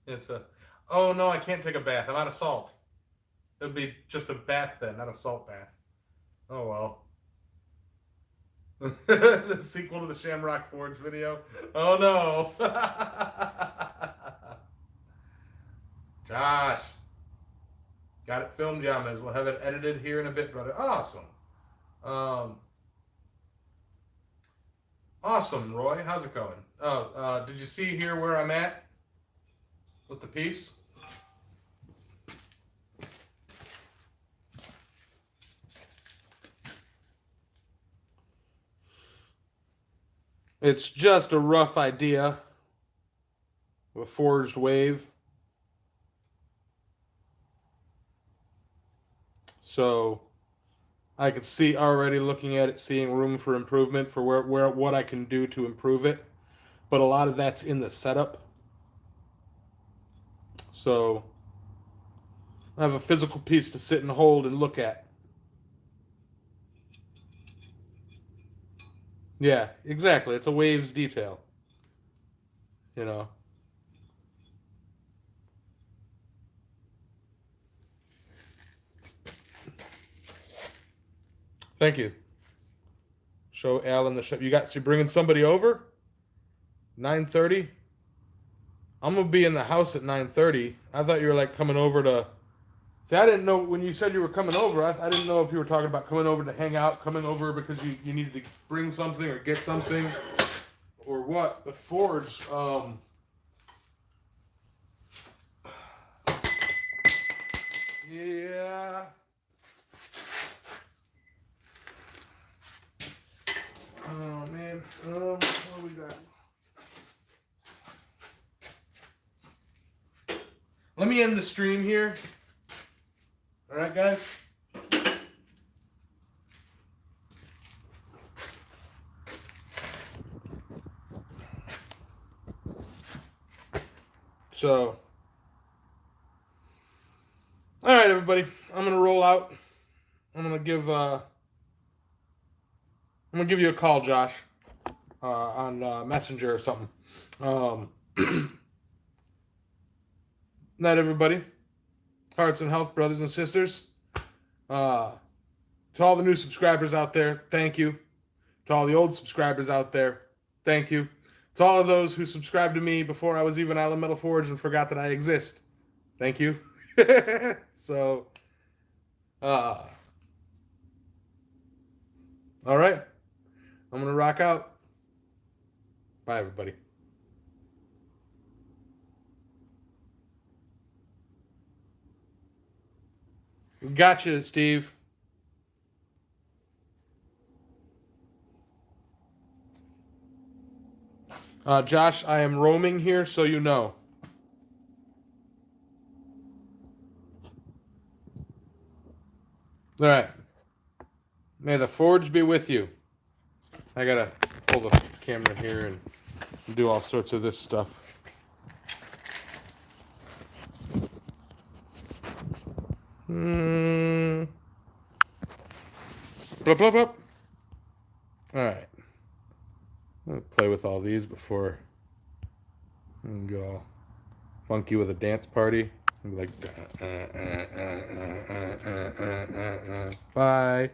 It's a. Oh no, I can't take a bath. I'm out of salt. It would be just a bath then, not a salt bath. Oh well. The sequel to the Shamrock Forge video. Oh no. Josh. Got it filmed, Yamez. We'll have it edited here in a bit, brother. Awesome. Awesome, Roy. How's it going? Oh, did you see here where I'm at with the piece? It's just a rough idea of a forged wave. So I could see already looking at it, seeing room for improvement for where what I can do to improve it. But a lot of that's in the setup. So I have a physical piece to sit and hold and look at. Yeah, exactly. It's a waves detail. You know. Thank you. Show Al in the shop. You bringing somebody over? 9:30? I'm gonna be in the house at 9:30. I thought you were like coming over to. See, I didn't know when you said you were coming over. I didn't know if you were talking about coming over to hang out, coming over because you needed to bring something or get something, or what. But Forge, yeah. Oh man, what do we got? Let me end the stream here. All right, guys? So, all right, everybody. I'm going to roll out. I'm going to give you a call, Josh, on Messenger or something. Night, everybody. Hearts and health, brothers and sisters. To all the new subscribers out there, thank you. To all the old subscribers out there, thank you. To all of those who subscribed to me before I was even Island Metal Forge and forgot that I exist, thank you. So, all right. I'm going to rock out. Bye, everybody. Gotcha, Steve. Josh, I am roaming here, so you know. All right. May the forge be with you. I gotta pull the camera here and do all sorts of this stuff. Blah, blah, blah. All right. I'm gonna play with all these before I can get all funky with a dance party. I'm like, bye.